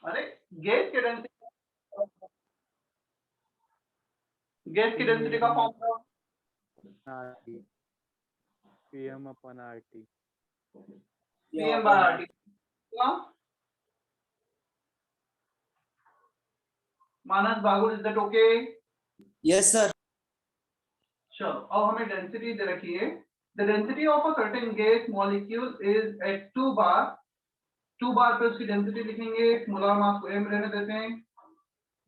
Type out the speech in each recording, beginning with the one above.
अरे गैस की डेंसिटी का formula PM/RT. PM/RT। Manas Bagul, is that okay? Yes sir. चलो अब हमें डेंसिटी दे रखी है। The density of a certain gas molecule is at 2 bar. 2 bar पे उसकी डेंसिटी लिखेंगे, मोलर मास को m रहने देते हैं,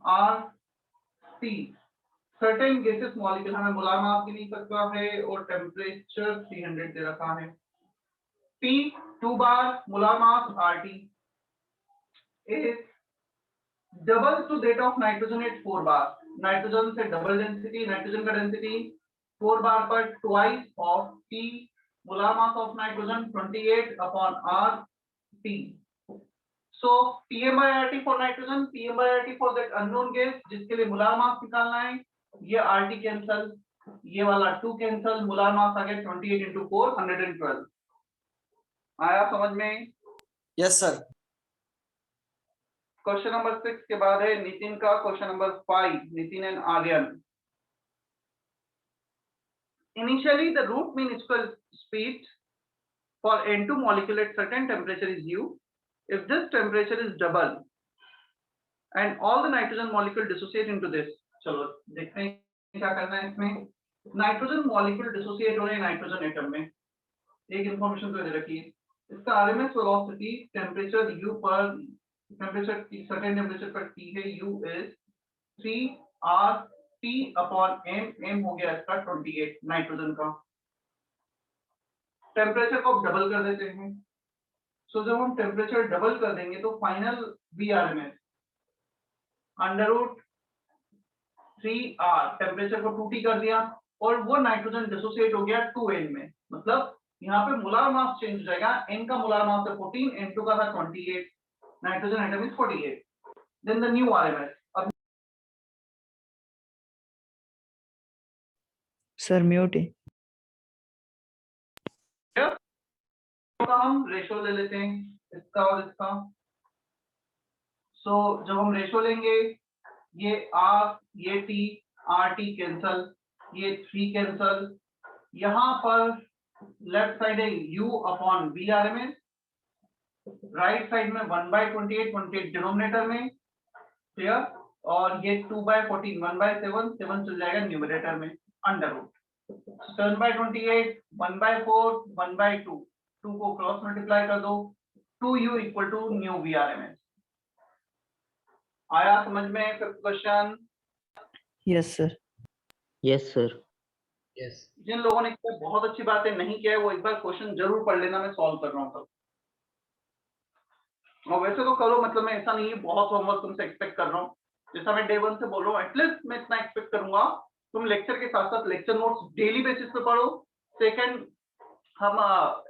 r t। Certain gases molecule, हमें मोलर मास भी नहीं पता है और टेम्परेचर 300 दे रखा है। T 2 bar, molar mass RT is double to that of nitrogen eight 4 bar. Nitrogen से डबल डेंसिटी, नाइट्रोजन का डेंसिटी 4 बार पर twice of T molar mass of nitrogen 28 upon RT। So PM/RT for nitrogen, PM/RT for that unknown gas जिसके लिए molar mass निकालना है। ये RT cancel, ये वाला 2 कैंसल, मोलर मास आ गया 28 into 4 112। आया समझ में? Yes sir. क्वेश्चन नंबर 6 के बाद है नितिन का question number 5, Nitin and Aryan. Initially the root mean speed for N2 molecule at certain temperature is U. If this temperature is double and all the nitrogen molecule dissociate into this, चलो देखते हैं क्या करना है इसमें। नाइट्रोजन मॉलिक्यूल डिसोसिएट हो रहे हैं नाइट्रोजन एटम में। एक इंफॉर्मेशन तो दे रखी है, इसका आरएमएस वेलोसिटी टेम्परेचर U पर, टेम्परेचर सर्टेन टेम्परेचर पर T है, U is 3RT upon M। M हो गया इसका 28 नाइट्रोजन का। टेम्परेचर को डबल कर देते हैं। सो जब हम टेम्परेचर डबल कर देंगे तो फाइनल VRMS √3R, टेम्परेचर को 2T कर दिया और वो नाइट्रोजन डिसोसिएट हो गया 2N में। मतलब यहाँ पे मोलर मास चेंज हो जाएगा। N का मोलर मास है 14, N2 का था 28, nitrogen atom is 48। Then the new RMS। अब सर म्यूट है। तो हम रेशो ले लेते हैं इसका और इसका। सो जब हम रेशो लेंगे, ये R, ये T, RT कैंसल, ये 3 कैंसल, यहाँ पर लेफ्ट साइड है U upon VRMS, right side में 1/28, 28 डिनोमिनेटर में, क्लियर। और ये 2/14, 1/7, 7 चल जाएगा न्यूमरेटर में, अंडर रूट 7/28, 1/4, 1/2, 2 को क्रॉस मल्टीप्लाई कर दो, 2U equal to new VRMS। आया समझ में question? Yes sir. Yes sir. Yes. जिन लोगों ने बहुत अच्छी बातें नहीं किया है वो एक बार क्वेश्चन जरूर पढ़ लेना, मैं सॉल्व कर रहा हूँ तब। और वैसे तो करो, मतलब मैं ऐसा नहीं है बहुत होमवर्क तुमसे एक्सपेक्ट कर रहा हूँ। जैसा मैं डे 1 से बोल रहा हूँ, एटलीस्ट मैं इतना एक्सपेक्ट करूंगा तुम लेक्चर के साथ साथ लेक्चर नोट्स डेली बेसिस पे पढ़ो। सेकंड, हम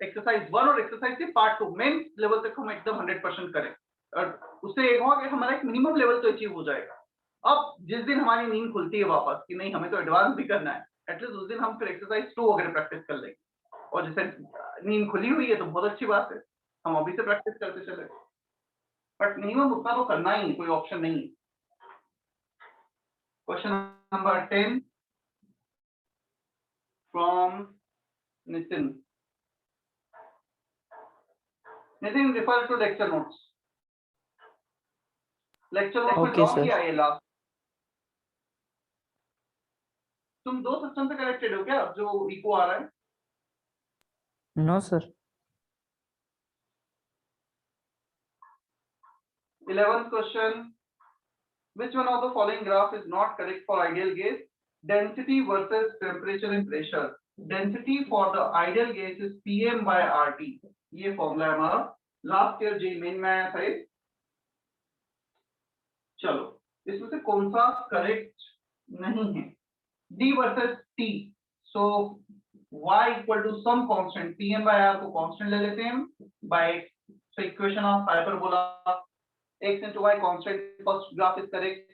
एक्सरसाइज 1 और एक्सरसाइज के पार्ट 2 मेन लेवल तक हम एकदम 100% करें, और उससे एक होगा कि हमारा एक मिनिमम लेवल तो अचीव हो जाएगा। अब जिस दिन हमारी नींद खुलती है वापस कि नहीं हमें तो एडवांस भी करना है, एटलीस्ट उस दिन हम फिर एक्सरसाइज 2 वगैरह प्रैक्टिस कर लेंगे। और जैसे नींद खुली हुई है तो बहुत अच्छी बात है, हम अभी से प्रैक्टिस करते चले, बट मिनिमम उतना तो करना ही, कोई ऑप्शन नहीं। Question number 10 from Nitin. Nitin refer to lecture notes. Lecture notes में ड्रॉप किया है लास्ट। तुम 2 सिस्टम से कनेक्टेड हो क्या जो इको आ रहा है? No sir. 11th question, which one of the following graph is not correct for ideal gas? Density versus temperature and pressure. Density for the ideal gas is PM/RT। ये formula है हमारा, last year JEE main में आया था ये। चलो इसमें से कौन सा करेक्ट नहीं है? D versus T। So Y equal to some constant, PM/R को कांस्टेंट ले लेते हैं by equation of hyperbola x into y constant। First graph is correct,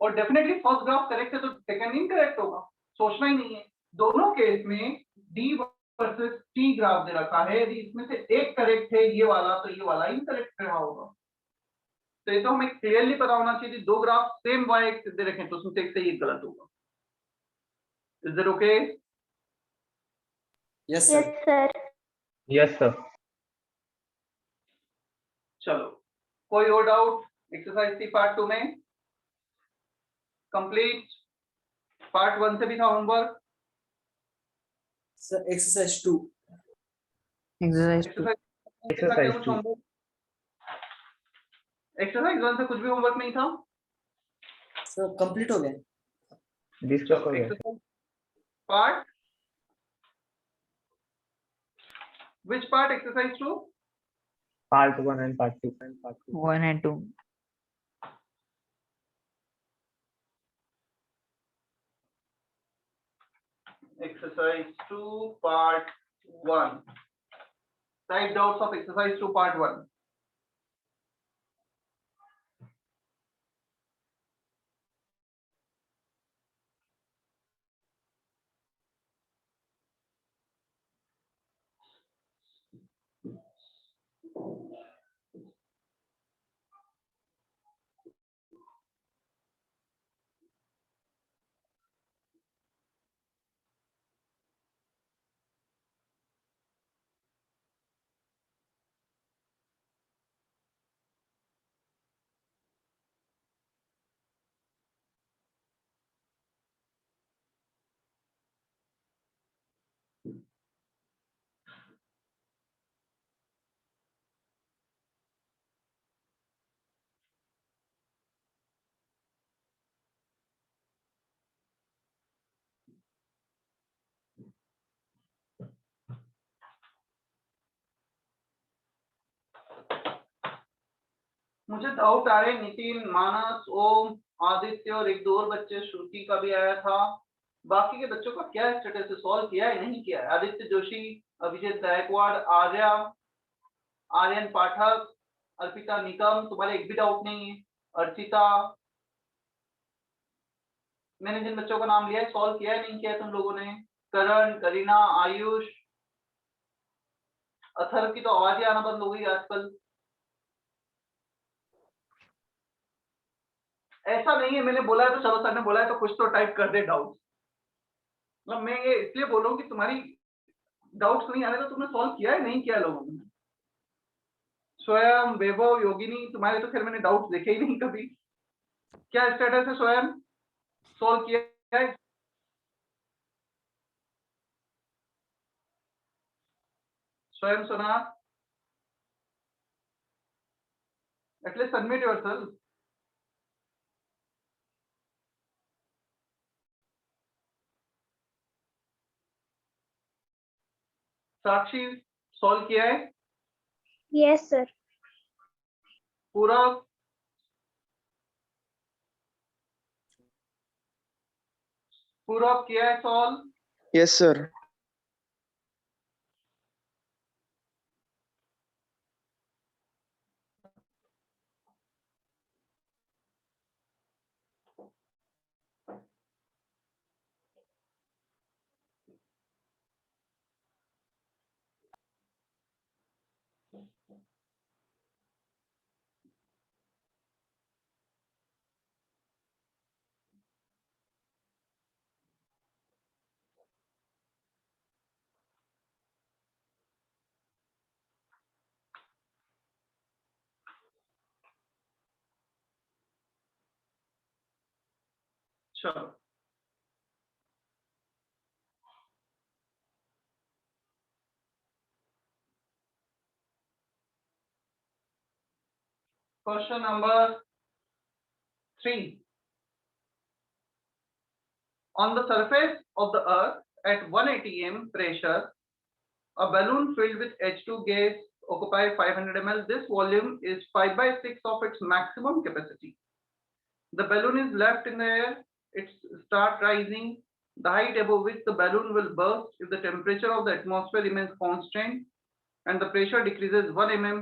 और डेफिनेटली फर्स्ट ग्राफ करेक्ट है तो सेकंड इनकरेक्ट होगा, सोचना ही नहीं है। दोनों केस में D वर्सेस T ग्राफ दे रखा है, यदि इसमें से एक करेक्ट है ये वाला तो ये वाला इनकरेक्ट रहा होगा। तो ये तो हमें क्लियरली पता होना चाहिए कि दो ग्राफ सेम y एक्सिस दे रखें तो उसमें से एक सही एक गलत होगा। Is it okay? Yes, sir. Yes, sir. Yes, sir. चलो, कोई और डाउट एक्सरसाइज थी पार्ट 2 में? कंप्लीट। पार्ट 1 से भी था homework. Sir, exercise 2. Exercise 2. Exercise कुछ 2. होमवर्क? एक्सरसाइज 1 से कुछ भी होमवर्क नहीं था? Sir, complete हो गया. Discuss हो गया. Exercise part, which part exercise 2? Part 1 and part 2. 1 and 2. Exercise 2 part 1. Write doubts of exercise 2 part 1. मुझे डाउट आ रहे नितिन, मानस, ओम, आदित्य और एक दो और बच्चे, श्रुति का भी आया था। बाकी के बच्चों का क्या स्टेटस है? सॉल्व किया है नहीं किया है? आदित्य जोशी, अभिजीत गायकवाड़, आर्या, आर्यन पाठक, अर्पिता निकम, तुम्हारे एक भी डाउट नहीं है? अर्चिता, मैंने जिन बच्चों का नाम लिया है सॉल्व किया है नहीं किया है तुम लोगों ने? करण, करीना, आयुष, अथर्व की तो आवाज ही आना बंद हो गई आजकल। ऐसा नहीं है मैंने बोला है तो चलो सर ने बोला है तो कुछ तो टाइप कर दे डाउट। मतलब मैं ये इसलिए बोल रहा हूँ कि तुम्हारी डाउट्स नहीं आ रहे तो तुमने सॉल्व किया है नहीं किया लोगों ने? स्वयं, वैभव, योगिनी, तुम्हारे तो खैर मैंने डाउट्स देखे ही नहीं कभी। क्या स्टेटस है स्वयं? सॉल्व किया है? स्वयं सुना? At least submit yourself. Sakshi solve किया है? Yes, sir. पूरब, पूरब किया है सॉल्व? Yes, sir. चलो, question number 3. On the surface of the earth at 180 m pressure, a balloon filled with H2 gas occupies 500 ml. This volume is 5 by 6 of its maximum capacity. The balloon is left in the air. It starts rising. The height above which the balloon will burst if the temperature of the atmosphere remains constant and the pressure decreases 1 mm.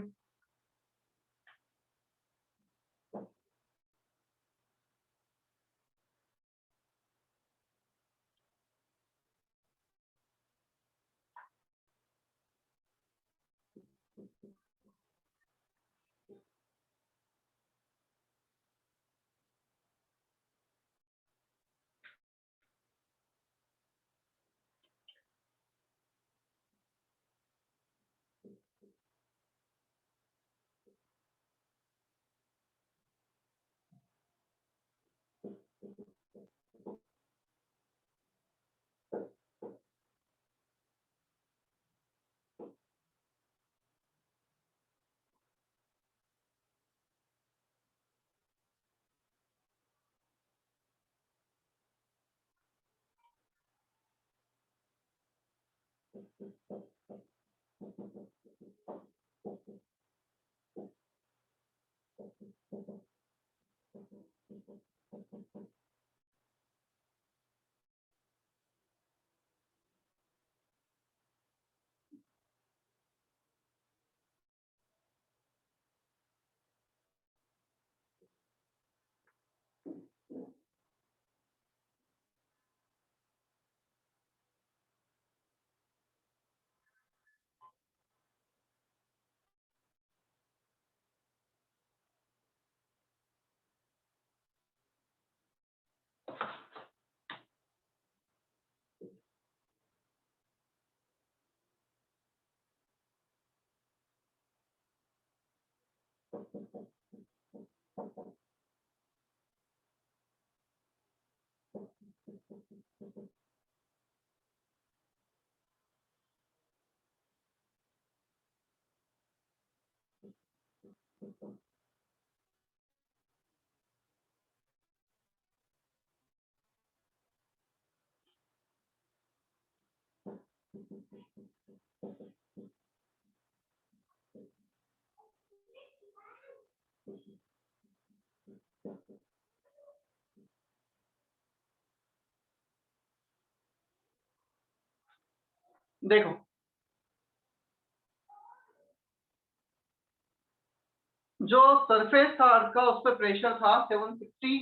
देखो जो surface था अर्थ का उस पर pressure था 760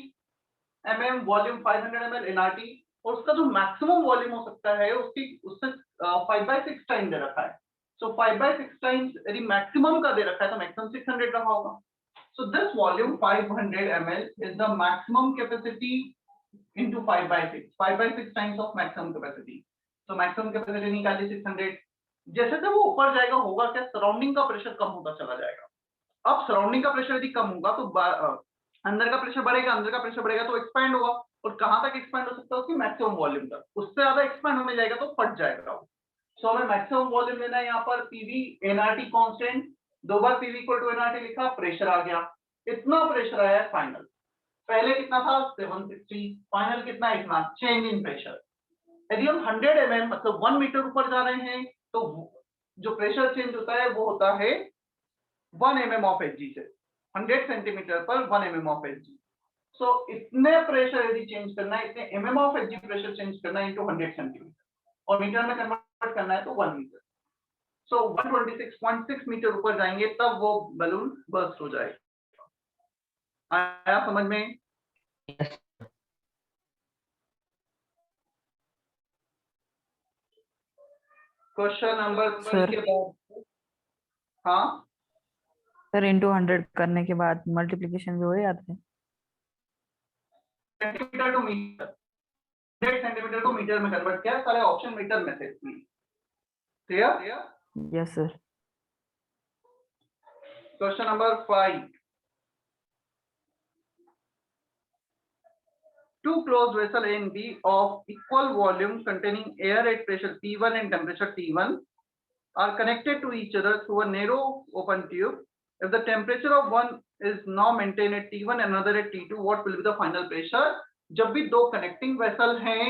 mm, volume 500 ml NRT, और उसका जो मैक्सिमम वॉल्यूम हो सकता है उसकी उससे 5/6 टाइम दे रखा है। सो 5/6 टाइम्स यदि मैक्सिमम का दे रखा है तो मैक्सिमम 600 रखा होगा। So this volume 500 ml is the maximum capacity into 5/6 times of maximum capacity. So maximum capacity निकाली 600। जैसे जैसे वो ऊपर जाएगा होगा क्या, सराउंडिंग का प्रेशर कम होता चला जाएगा। अब सराउंडिंग का प्रेशर यदि कम होगा तो अंदर का प्रेशर बढ़ेगा, अंदर का प्रेशर बढ़ेगा तो एक्सपैंड होगा, और कहां तक एक्सपैंड हो सकता है, उसकी मैक्सिमम वॉल्यूम तक। उससे ज्यादा एक्सपैंड होने जाएगा तो फट जाएगा। सो हमें मैक्सिमम वॉल्यूम लेना है। यहाँ पर पीवी एनआरटी कांस्टेंट, दो बार पीवी इक्वल टू एनआरटी लिखा, प्रेशर आ गया, इतना प्रेशर आया है फाइनल। पहले कितना था 760, फाइनल कितना, इतना चेंज इन प्रेशर। यदि हम 100 mm मतलब 1 मीटर ऊपर जा रहे हैं तो जो प्रेशर चेंज होता है वो होता है 1 mm ऑफ Hg से, 100 सेंटीमीटर पर 1 mm ऑफ Hg। सो इतने प्रेशर यदि चेंज करना है, इतने mm of Hg pressure change करना है इनटू 100 सेंटीमीटर, और मीटर में कन्वर्ट करना है तो 1 मीटर। सो 126.6 मीटर ऊपर जाएंगे तब वो बलून बर्स्ट हो जाएगा। आया समझ में? क्वेश्चन नंबर 3 के बाद, हाँ सर इंटू 100 करने के बाद मल्टीप्लिकेशन भी हो जाता है। सेंटीमीटर टू मीटर, 100 सेंटीमीटर को मीटर में कन्वर्ट किया, सारे ऑप्शन मीटर में थे। Clear? Yes sir. Question number 5, two closed vessel A and B of equal volume containing air at pressure P1 and temperature T1 are connected to each other through a narrow open tube. If the temperature of one is now maintained at T1 and another at T2, what will be the final pressure? जब भी दो connecting vessel हैं,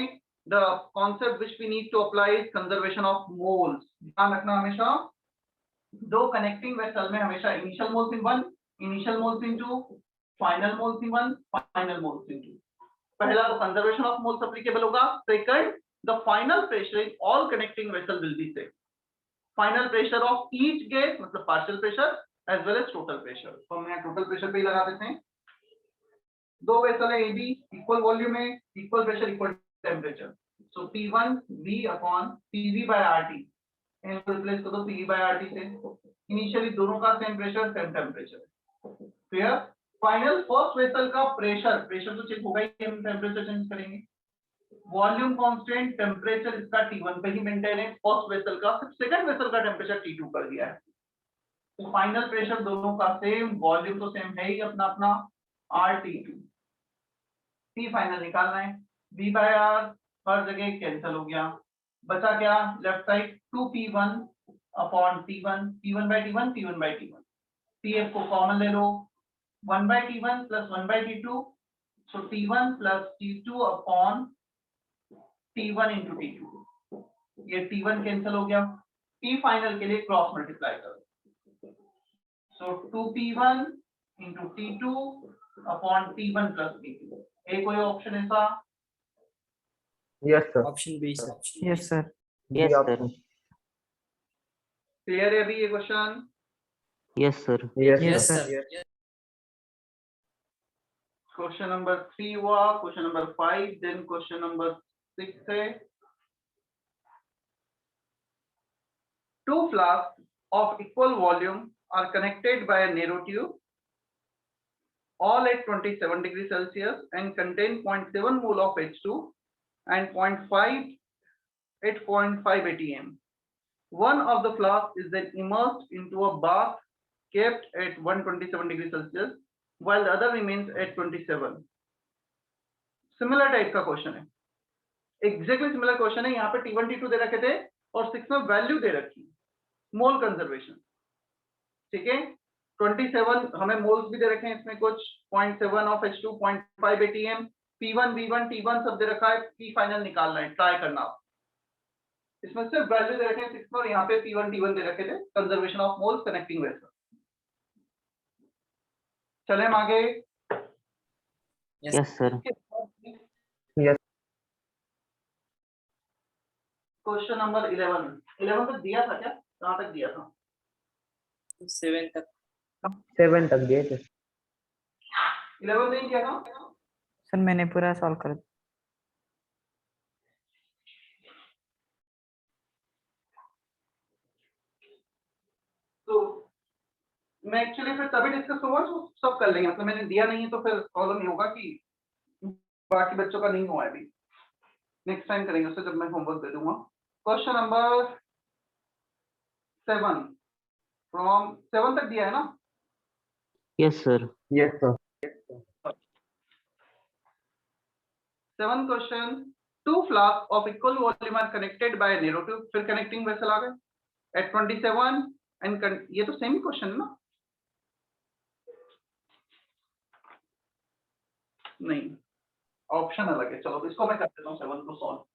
the concept which we need to apply is conservation of moles. ध्यान रखना हमेशा, दो connecting vessel में हमेशा initial moles in 1, initial moles in 2, final moles in 1, final moles in 2. पहला तो कंजर्वेशन ऑफ मोल्स एप्लीकेबल होगा। Second, the final pressure in all connecting vessel will be same. Final pressure of each gas मतलब partial pressure as well as total pressure. तो हम यहाँ total pressure पे ही लगा देते हैं। दो वेसल है ए बी, इक्वल वॉल्यूम है, equal pressure, equal temperature. So P1 V upon PV by RT, इनको रिप्लेस कर दो PV बाय RT से। इनिशियली दोनों का same pressure, same temperature. Clear? Final first vessel का प्रेशर तो चेक होगा ही, हम टेम्परेचर चेंज करेंगे। वॉल्यूम कांस्टेंट, टेम्परेचर इसका T1 पे ही मेंटेन है फर्स्ट वेसल का, सिर्फ सेकंड वेसल का टेम्परेचर T2 कर दिया है। तो फाइनल प्रेशर दोनों का सेम, वॉल्यूम तो सेम है ही अपना अपना, RT2। P फाइनल निकालना है, V बाय R हर जगह कैंसिल हो गया, बचा क्या left side 2P1 upon T1, P1 by T1, T1 by T1। Pf को कॉमन ले लो, 1 by T1 plus 1 by T2, so T1 plus T2 upon T1 into T2, ये T1 कैंसिल हो गया, T फाइनल के लिए क्रॉस मल्टीप्लाई करो, सो 2P1 into T2 upon T1 plus T2। एक कोई ऑप्शन ऐसा? Yes, sir. Option B, sir. Yes sir. B option. Clear है अभी ये question? Yes, sir. Yes, Yes, sir. sir. Question number 3 हुआ, question number 5, then question number 6 है। Two flasks of equal volume are connected by a narrow tube, all at 27 degrees Celsius and contain 0.7 mole of H2 and 0.5 at 0.5 atm. One of the flasks is then immersed into a bath kept at 127 degrees Celsius, while the other remains at 27. Similar type का question है, exactly similar question है। यहाँ पे T1 T2 दे रखे थे और 6 में value दे रखी, मोल कंजर्वेशन, ठीक है। 27 हमें मोल्स भी दे रखे हैं इसमें, कुछ 0.7 of H2, 0.5 atm, P1 V1 T1 सब दे रखा है, P फाइनल निकालना है, ट्राई करना आप। इसमें सिर्फ वैल्यू दे रखे हैं 6 में और यहाँ पे P1 T1 दे रखे थे, conservation of moles connecting vessel. चले हम आगे। Yes, sir. Yes. Question number 11 तक दिया था क्या? कहाँ तक दिया था? 7 तक। 7 तक दिए थे। 11 नहीं किया था? सर मैंने पूरा सॉल्व कर दिया। तो मैं एक्चुअली फिर तभी डिस्कस होगा तो सब कर लेंगे, मतलब मैंने दिया नहीं है तो फिर प्रॉब्लम नहीं होगा कि बाकी बच्चों का नहीं हुआ है अभी, नेक्स्ट टाइम करेंगे उससे जब मैं होमवर्क दे दूंगा। क्वेश्चन नंबर 7 फ्रॉम 7 तक दिया है ना? Yes, sir. Yes, sir. 7 question, two flask of equal volume are connected by narrow tube, फिर कनेक्टिंग वेसल आ गए एट 27 एंड ये तो सेम ही क्वेश्चन है ना? नहीं, ऑप्शन अलग है। चलो इसको मैं कर देता हूँ 7 को सॉल्व।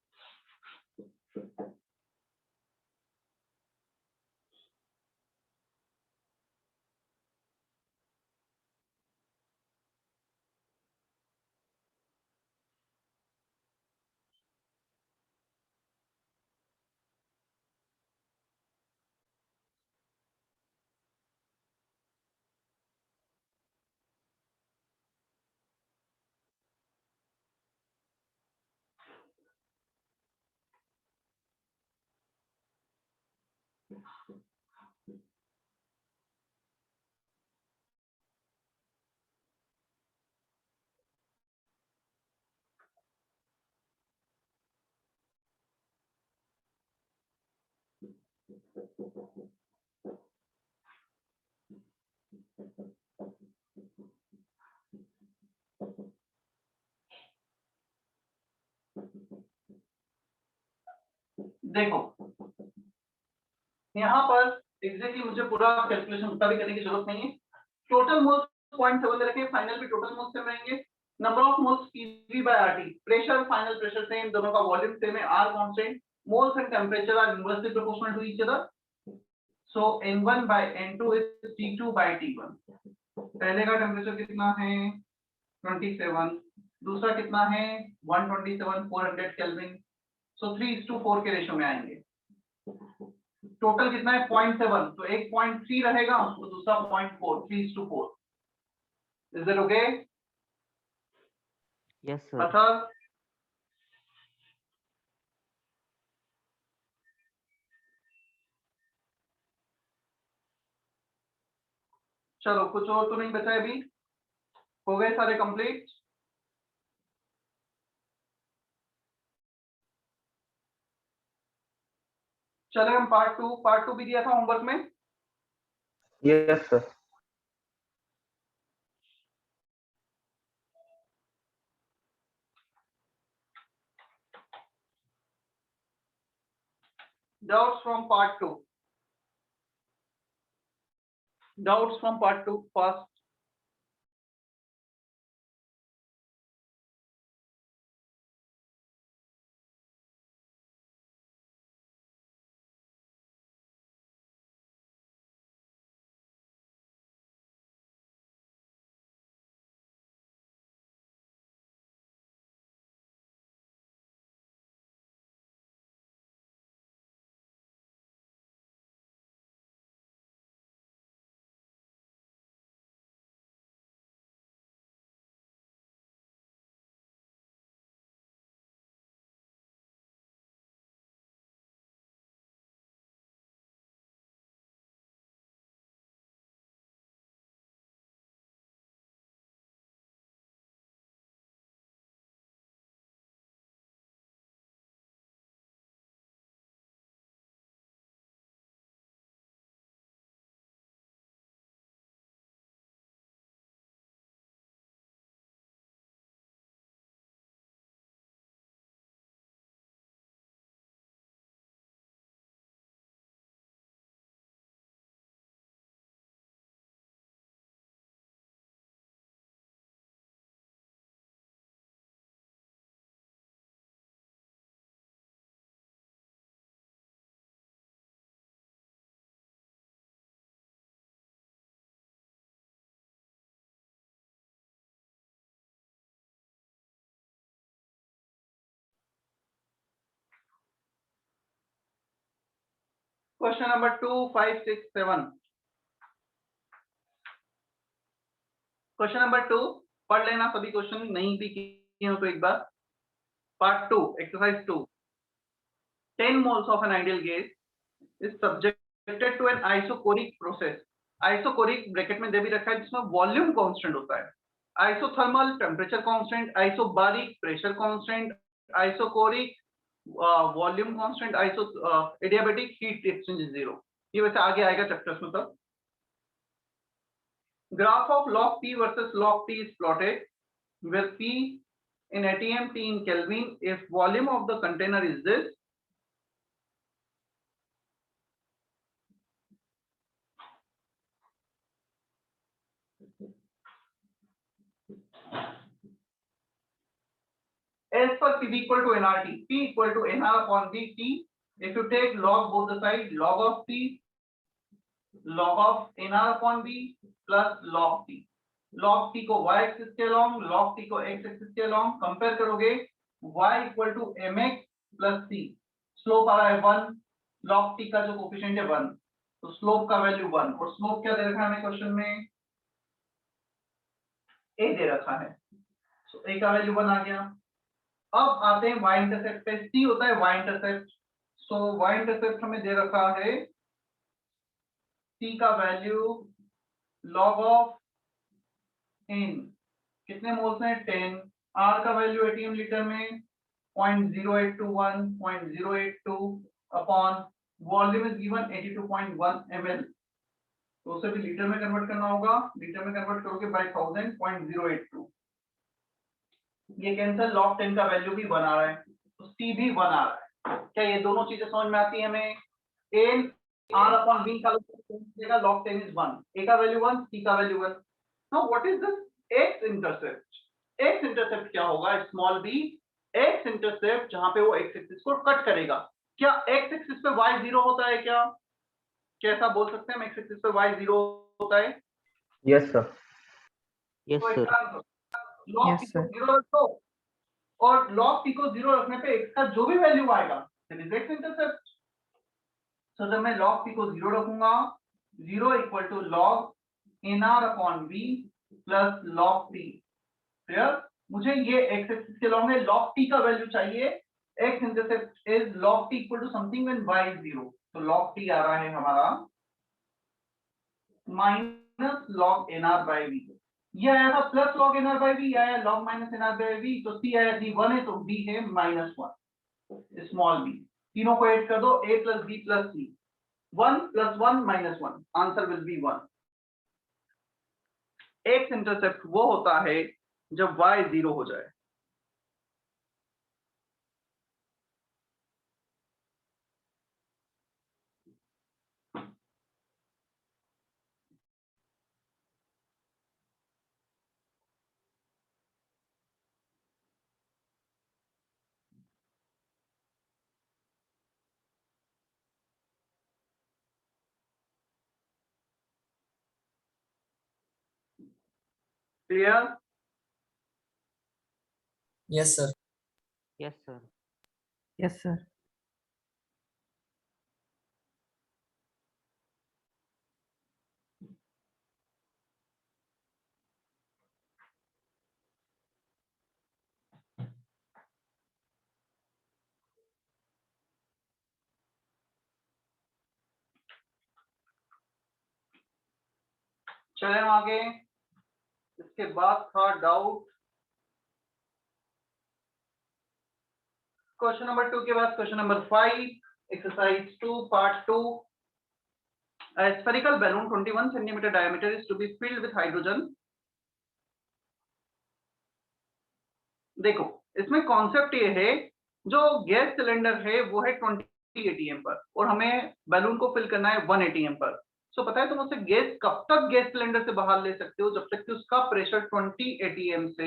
देखो यहाँ पर एग्जैक्टली मुझे पूरा कैलकुलेशन उतना भी करने की जरूरत नहीं है। टोटल मोल्स 0.7 दे रखे, फाइनल भी टोटल मोल्स सेम रहेंगे। Number of moles PV by RT, pressure final pressure same, दोनों का वॉल्यूम सेम है, R constant, moles and temperature are inversely proportional to each other, so N1 by N2 is T2 by T1। पहले का temperature कितना है 27, दूसरा कितना है 127 400 केल्विन, सो 3:4 के रेशो में आएंगे। टोटल कितना है 0.7, तो एक 0.3 रहेगा तो दूसरा 0.4, 3:4। Is it okay? Yes, sir. अच्छा, चलो कुछ और तो नहीं बचा है अभी, हो गए सारे कंप्लीट। चले हम पार्ट टू भी दिया था होमवर्क में। Yes, sir. Doubts from part 2? Doubts from part 2 first? Question number 2, 5, 6, 7। Question number 2 पढ़ लेना सभी क्वेश्चन, नहीं भी किए हो तो एक बार। Part 2, exercise 2। 10 moles of an ideal gas is subjected to an isocoric process। Isochoric bracket में दे भी रखा है, जिसमें वॉल्यूम कांस्टेंट होता है। Isothermal temperature constant, isobaric pressure constant, isochoric volume constant, adiabatic heat exchange zero. ये वैसे आगे आएगा चैप्टर्स में तब। Graph of log P versus log T is plotted where P in atm, T in Kelvin, if volume of the container is this, as per P equal to nRT, P equal to nR upon V T, if you take log both the side, log of P, log of nR upon V plus log T। log T को y axis के along, log T को x axis के along, compare करोगे y equal to mx plus c, slope आ रहा है 1, log T का जो कोफिशिएंट है 1, तो स्लोप का वैल्यू 1, और स्लोप क्या दे रखा है हमें क्वेश्चन में, a दे रखा है, तो a का वैल्यू 1 आ गया। अब आते हैं y इंटरसेप्ट पे, c होता है y इंटरसेप्ट, सो y इंटरसेप्ट हमें दे रखा है c का वैल्यू log ऑफ n, कितने मोल्स हैं 10, r का वैल्यू एटीएम लीटर में 0.0821, 0.082 upon volume is given 82.1 ml, तो उसे भी लीटर में कन्वर्ट करना होगा, लीटर में कन्वर्ट करोगे बाय 1000 0.082, ये कैंसिल, log 10 का वैल्यू भी 1 आ रहा है, तो c भी 1 आ रहा है। क्या ये दोनों चीजें समझ में आती है हमें? n r अपॉन v का देगा, log 10 इज 1, a का वैल्यू 1, c का value 1। Now what is this x intercept? x intercept क्या होगा? स्मॉल b, x इंटरसेप्ट जहां पे वो x एक्सिस को कट करेगा। क्या x एक्सिस पे y 0 होता है क्या? कैसा बोल सकते हैं हम x एक्सिस पे y 0 होता है? Yes, sir. Yes, तो sir. log Yes, p sir. को 0 रखो, और log p को 0 रखने पे x का जो भी वैल्यू आएगा that is x intercept. So जब मैं log p को 0 रखूंगा, 0 equal to log nr upon v plus log t। Clear? मुझे ये x एक्सिस के लॉन्ग में log t का वैल्यू चाहिए, x intercept is log t equal to something when y is 0, तो log t आ रहा है हमारा minus log nr by v। ये आया था plus log nr by v, आया log minus nr by v, तो c आया d 1 है, तो b है -1, स्मॉल b। तीनों को ऐड कर दो, a plus b plus c, 1 plus 1 minus 1, answer will be 1। x intercept वो होता है जब y 0 हो जाए। Clear? Yes, sir. Yes, sir. Yes, sir. चलें आगे। इसके बाद था डाउट क्वेश्चन नंबर 2 के बाद question number 5, exercise 2 part 2। A spherical balloon 21 centimeter diameter is to be filled with hydrogen। देखो इसमें कॉन्सेप्ट ये है, जो गैस सिलेंडर है वो है 20 atm पर, और हमें बैलून को फिल करना है 1 atm पर। सो पता है तुम उससे गैस कब तक गैस सिलेंडर से बाहर ले सकते हो? जब तक कि उसका प्रेशर 20 atm से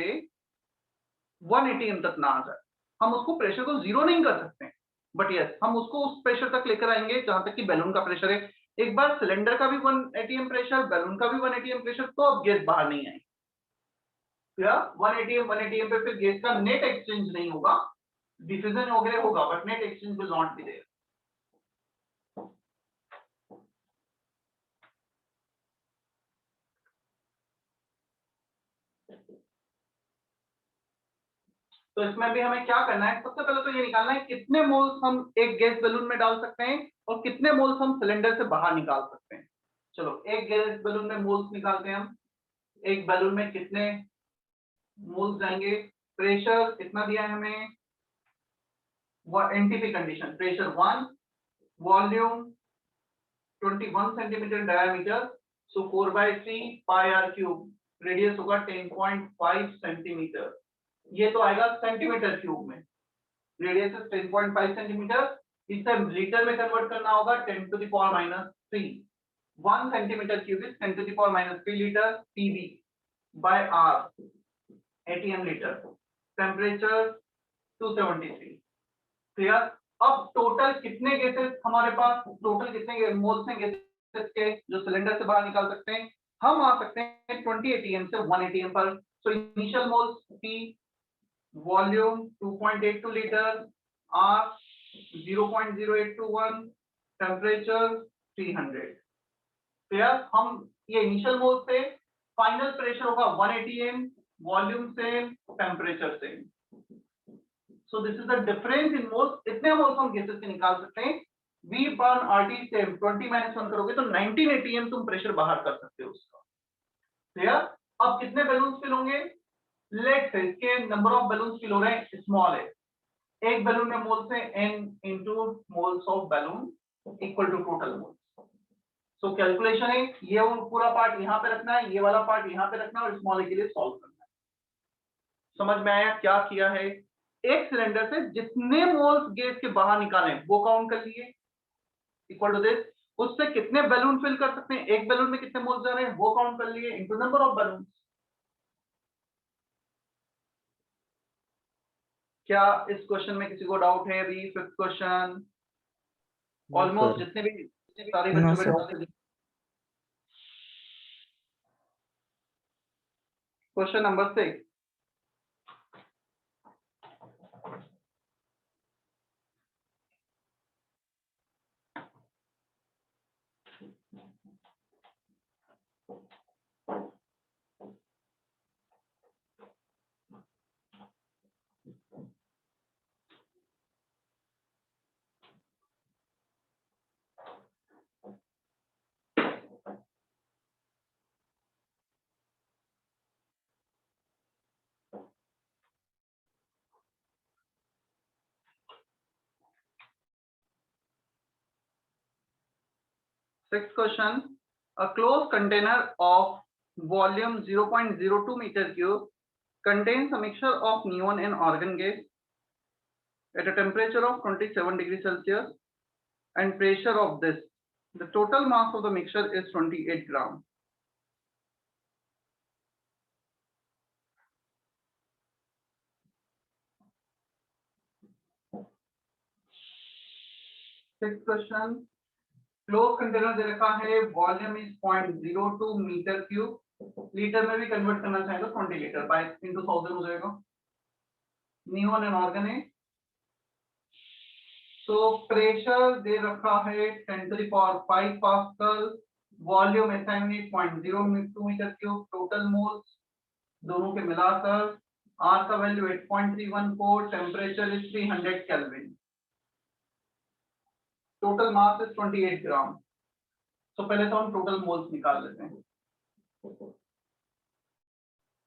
1 atm तक ना आ जाए। हम उसको प्रेशर को जीरो नहीं कर सकते, बट यस हम उसको उस प्रेशर तक लेकर आएंगे जहां तक कि बैलून का प्रेशर है। एक बार सिलेंडर का भी 1 atm प्रेशर, बैलून का भी 1 atm प्रेशर, तो अब गैस बाहर नहीं आएगी। 1 atm पे फिर गैस का नेट एक्सचेंज नहीं होगा, डिफ्यूजन वगैरह होगा, but net exchange will not be there. तो इसमें भी हमें क्या करना है, सबसे पहले तो ये निकालना है कितने मोल्स हम एक गैस बैलून में डाल सकते हैं और कितने मोल्स हम सिलेंडर से बाहर निकाल सकते हैं। चलो एक गैस बैलून में मोल्स निकालते हैं हम। एक बैलून में कितने मोल्स जाएंगे, प्रेशर इतना दिया है हमें, NTP condition, pressure 1, volume 21 centimetre diameter, so 4/3 pi r cube, radius होगा 10.5 सेंटीमीटर। ये तो आएगा सेंटीमीटर क्यूब में, रेडियस है 10.5 सेंटीमीटर, इसे लीटर में कन्वर्ट करना होगा 10 to the power minus 3। 1 centimetre cube is 10 to the power minus 3 litre, PV by r, ATM litre, temperature 273। Clear. अब टोटल कितने गैसेस हमारे पास, टोटल कितने मोल्स हैं गैसेस के जो सिलेंडर से बाहर निकाल सकते हैं, हम आ सकते हैं 20 ATM से 1 ATM पर। So initial moles P, volume 2.82 litre, R 0.0821, temperature 300। Clear. हम ये इनिशियल मोल से, फाइनल प्रेशर होगा 1 ATM, volume same, temperature same. So this is the difference in moles, इतने मोल्स हम गैसेस से निकाल सकते हैं। V बर्न RT सेम, 20 - 1 करोगे तो 19 ATM तुम प्रेशर बाहर कर सकते हो उसका। क्लियर। अब कितने बैलून्स फिल होंगे, लेट्स से इसके नंबर ऑफ बैलून्स फिल हो रहे हैं स्मॉल है, एक बैलून में मोल्स है n into moles of balloon equal to total moles. So calculation है, ये पूरा पार्ट यहाँ पे रखना है, ये वाला पार्ट यहाँ पे रखना है और स्मॉल के लिए सॉल्व करना है। समझ में आया क्या किया है, एक सिलेंडर से जितने मोल्स गैस के बाहर निकाले वो काउंट कर लिए, इक्वल टू दिस, उससे कितने बैलून फिल कर सकते हैं, एक बैलून में कितने मोल्स जा रहे हैं वो काउंट कर लिए, इनटू नंबर ऑफ बैलून। क्या इस क्वेश्चन में किसी को डाउट है? अभी फिफ्थ क्वेश्चन, ऑलमोस्ट जितने भी सारे No, बच्चों sir. के question number 6, sixth question, a closed container of volume 0.02 meter cube contains a mixture of neon and argon gas at a temperature of 27 degrees Celsius and pressure of this. The total mass of the mixture is 28 gram. Sixth question, close container दे रखा है, volume is 0.02 metre cube, litre में भी convert करना चाहे तो 20 litre bye into 1000 हो जाएगा। नियोन एंड आर्गन है, तो प्रेशर दे रखा है 10 to the power 5 pascal, volume assignment 0.02 metre cube, total moles दोनों के मिलाकर, आर का value 8.314, temperature is 300 kelvin, total mass is 28 gram. तो पहले तो हम टोटल मोल्स निकाल लेते हैं।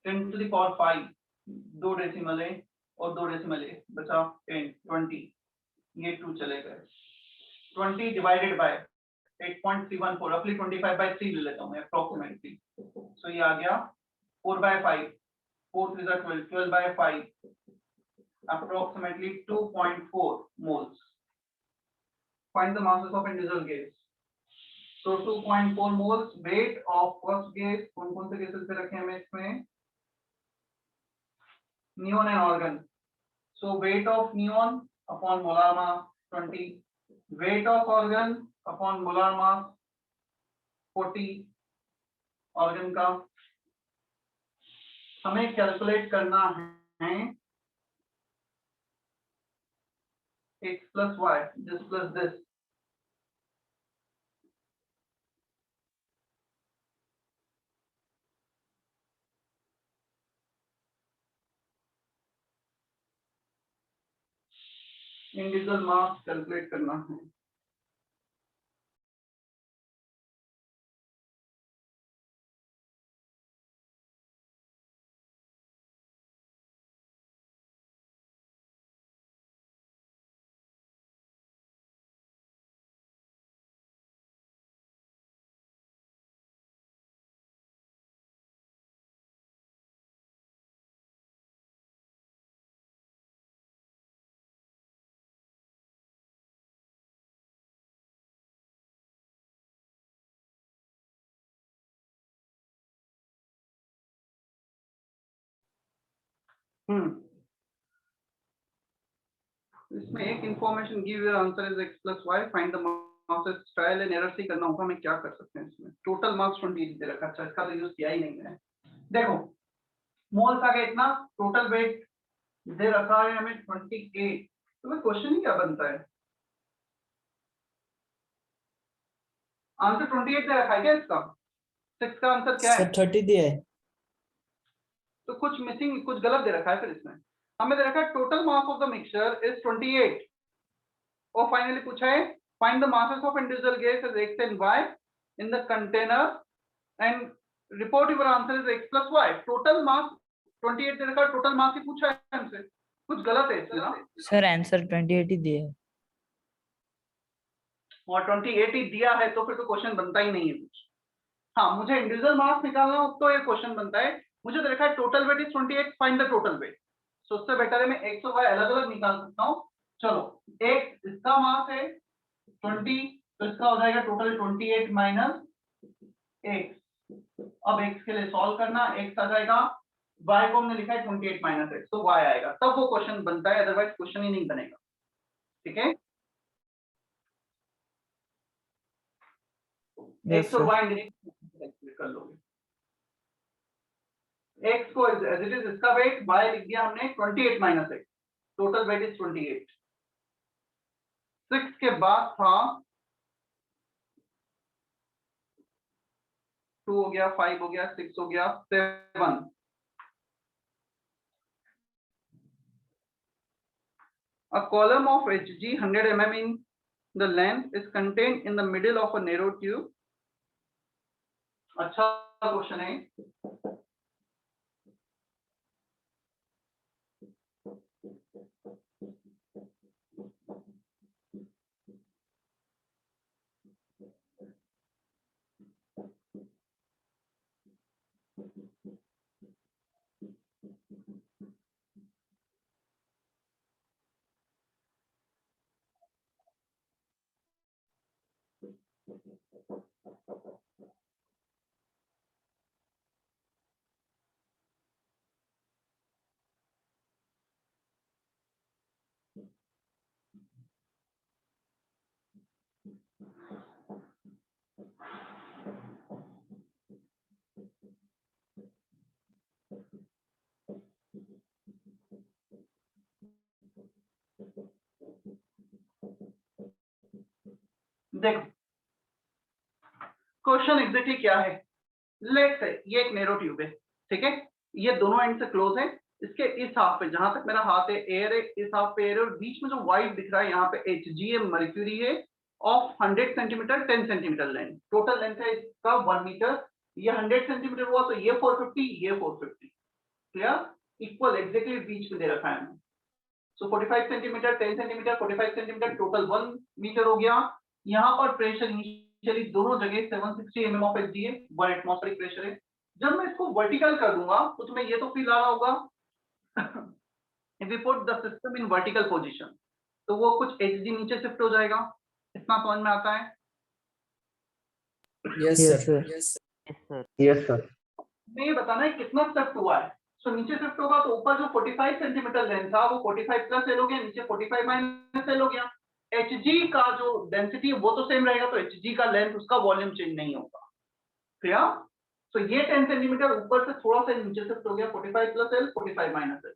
10 to the power 5, 2 डेसिमल है और 2 डेसिमल है, बचा 10, 20, ये 2 चले गए, 20 डिवाइडेड बाय 8.314, रफली 25/3 ले लेता हूँ मैं अप्रोक्सीमेटली। सो ये आ गया 4/5, 4 3 12, 12/5, approximately 2.4 moles. Find the masses of individual gas. So 2.4 moles, weight of first gas, कौन-कौन से gases पे रखे हैं इसमें? Neon and argon. So weight of neon upon molar mass 20, weight of argon upon molar mass 40, argon का हमें calculate करना है x plus y, this plus this, individual mass calculate करना है। इसमें एक information give your answer is x plus y, find the mass, trial and error से करना होगा। मैं क्या कर सकते हैं इसमें? टोटल मास 28 दे रखा है। अच्छा, इसका तो यूज किया ही नहीं है। देखो मोल्स आ गया इतना, टोटल वेट दे रखा है हमें 28। तो मैं क्वेश्चन ही क्या बनता है? आंसर 28 दे रखा है क्या इसका? 6 का आंसर क्या है? सर 30 दिया है। तो कुछ मिसिंग, कुछ गलत दे रखा है फिर इसमें। हमें दे रखा है total mass of the mixture is 28 और फाइनली पूछा है find the masses of individual gases x and y in the container and report your answer is x plus y। Total mass 28 दे रखा है, टोटल मास ही पूछा है हमसे। कुछ गलत है इसमें ना? सर आंसर 28 ही दिए है। और 28 ही दिया है तो फिर तो क्वेश्चन बनता ही नहीं है कुछ। हाँ, मुझे इंडिविजुअल मास निकालना हो तो ये क्वेश्चन बनता है। मुझे तो देखा है total weight is 28, find the total weight. So उससे बेटर है मैं x और y अलग अलग निकाल सकता हूँ। चलो, एक इसका मास है 20, तो इसका हो जाएगा टोटल 28 माइनस x। अब x के लिए सॉल्व करना, x आ जाएगा, y को हमने लिखा है 28 माइनस x, तो y आएगा, तब वो क्वेश्चन बनता है, अदरवाइज क्वेश्चन ही नहीं बनेगा। ठीक है, x और y कैलकुलेट कर लोगे। x को एज इट इज इसका वेट, y लिख दिया हमने 28 minus x, total weight is 28। 6 के बाद था 2 हो गया, 5 हो गया, 6 हो गया, 7। A column of Hg 100 mm in the length is contained in the middle of a narrow tube. अच्छा क्वेश्चन है। देखो क्वेश्चन एग्जैक्टली क्या है। लेट्स से ये एक नैरो ट्यूब है, ठीक है, ये दोनों एंड से क्लोज है। इसके इस हाफ पे जहां तक मेरा हाथ है एयर है, इस हाफ पे एयर है, और बीच में जो व्हाइट दिख रहा है यहाँ पे Hg मर्क्यूरी है of 100 centimetre 10 centimetre length. Total length है इसका 1 मीटर। ये 100 सेंटीमीटर हुआ तो ये 450, ये 450, क्लियर, इक्वल एग्जैक्टली बीच में दे रखा है। So 45 centimetre 10 centimetre 45 centimetre total 1 metre हो गया। यहाँ पर प्रेशर इनिशियली दोनों जगह 760 mm ऑफ Hg है, 1 एटमॉस्फेरिक प्रेशर है। जब मैं इसको वर्टिकल कर दूंगा तो तुम्हें ये तो फील आ रहा होगा if we put the system in vertical position तो वो कुछ Hg नीचे शिफ्ट हो जाएगा। इतना समझ में आता है? Yes Yes, sir. sir. Yes, sir. Yes, sir. मैं ये बताना है कितना शिफ्ट हुआ है। सो नीचे शिफ्ट होगा तो ऊपर जो 45 सेंटीमीटर लेंथ था वो 45 प्लस एल हो गया, नीचे 45 माइनस एल हो गया। Hg का जो डेंसिटी है वो तो सेम रहेगा, तो Hg का लेंथ, उसका वॉल्यूम चेंज नहीं होगा। क्लियर? तो ये 10 सेंटीमीटर ऊपर से थोड़ा सा नीचे शिफ्ट हो गया, 45 प्लस एल 45 माइनस एल।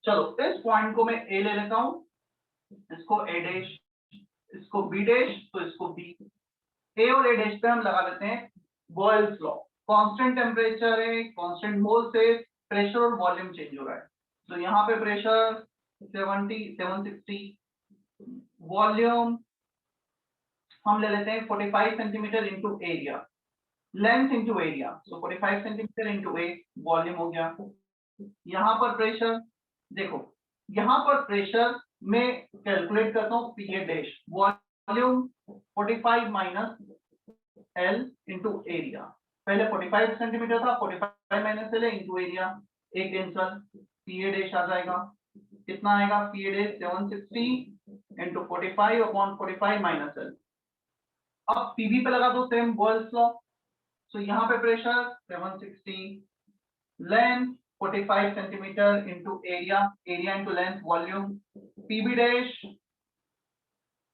चलो इस पॉइंट को मैं ए ले लेता हूं, इसको ए डैश, इसको बी डैश, तो इसको बी। ए और ए डैश पे हम लगा देते हैं बॉयल्स लॉ। कांस्टेंट टेम्परेचर है, कांस्टेंट मोल से प्रेशर और वॉल्यूम चेंज हो रहा है। तो यहाँ पे प्रेशर 70 760, वॉल्यूम हम ले लेते हैं 45 centimetre into area, length into area, तो 45 सेंटीमीटर इंटू ए वॉल्यूम हो गया। यहाँ पर प्रेशर देखो, यहाँ पर प्रेशर में कैलकुलेट करता हूँ P A dash, volume 45 minus L into area, पहले 45 सेंटीमीटर था, 45 माइनस एल इंटू एरिया, एक कैंसल, पी ए डैश आ जाएगा, कितना आएगा P A dash 760 into 45 upon 45 minus L. अब पीवी पे लगा दो सेम बॉयल्स लॉ, तो यहाँ पे pressure 760, length 45 centimetre into area, area into length volume, PV dash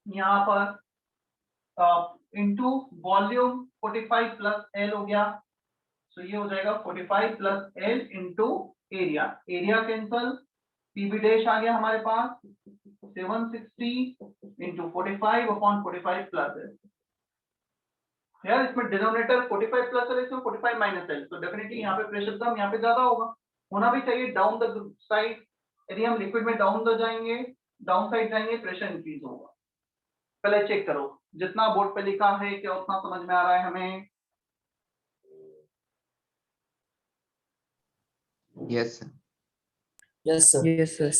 यहाँ पर इंटू वॉल्यूम 45 प्लस एल हो गया, तो ये हो जाएगा 45 plus L into area, area cancel, PV dash आ गया हमारे पास 760 इंटू 45 अपॉन 45 प्लस एल। यार इसमें डिनोमिनेटर 45 प्लस एल, इसमें 45 माइनस एल, तो डेफिनेटली यहाँ पे प्रेशर कम, यहाँ पे ज्यादा होगा, होना भी चाहिए डाउन द साइड। यदि हम लिक्विड में डाउन द जाएंगे, डाउन साइड जाएंगे, प्रेशर इंक्रीज होगा। पहले चेक करो जितना बोर्ड पे लिखा है क्या उतना समझ में आ रहा है हमें? Yes, sir. Yes, sir. Yes, sir.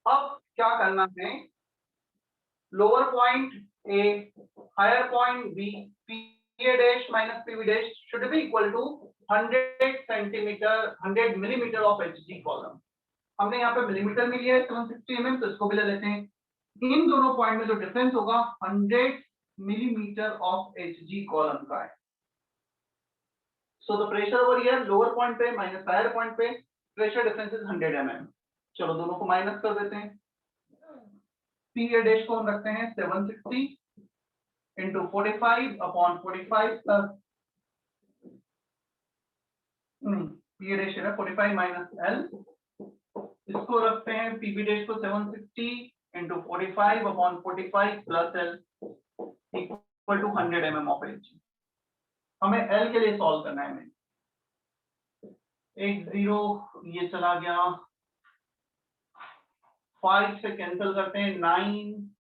अब क्या करना है, lower point A higher point B, P A dash minus PV dash should be equal to 100 centimetre 100 millimetre of Hg column. हमने यहाँ पे मिलीमीटर में लिया है 760 mm, तो इसको भी ले लेते हैं। इन दोनों पॉइंट में जो डिफरेंस होगा 100 मिलीमीटर ऑफ एचजी कॉलम का है। So the pressure over here lower point पे माइनस हायर पॉइंट पे प्रेशर डिफरेंस इज 100 mm। चलो दोनों को माइनस कर देते हैं। पी ए डैश को हम रखते हैं 760 into 45 upon 45 plus P A dash है 45 माइनस एल, इसको रखते हैं पीबी डैश को 760 into 45 upon 45 plus L equal to 100 mm of H. हमें एल के लिए सॉल्व करना है, हमें एक जीरो ये चला गया, 5 से कैंसिल करते हैं, 9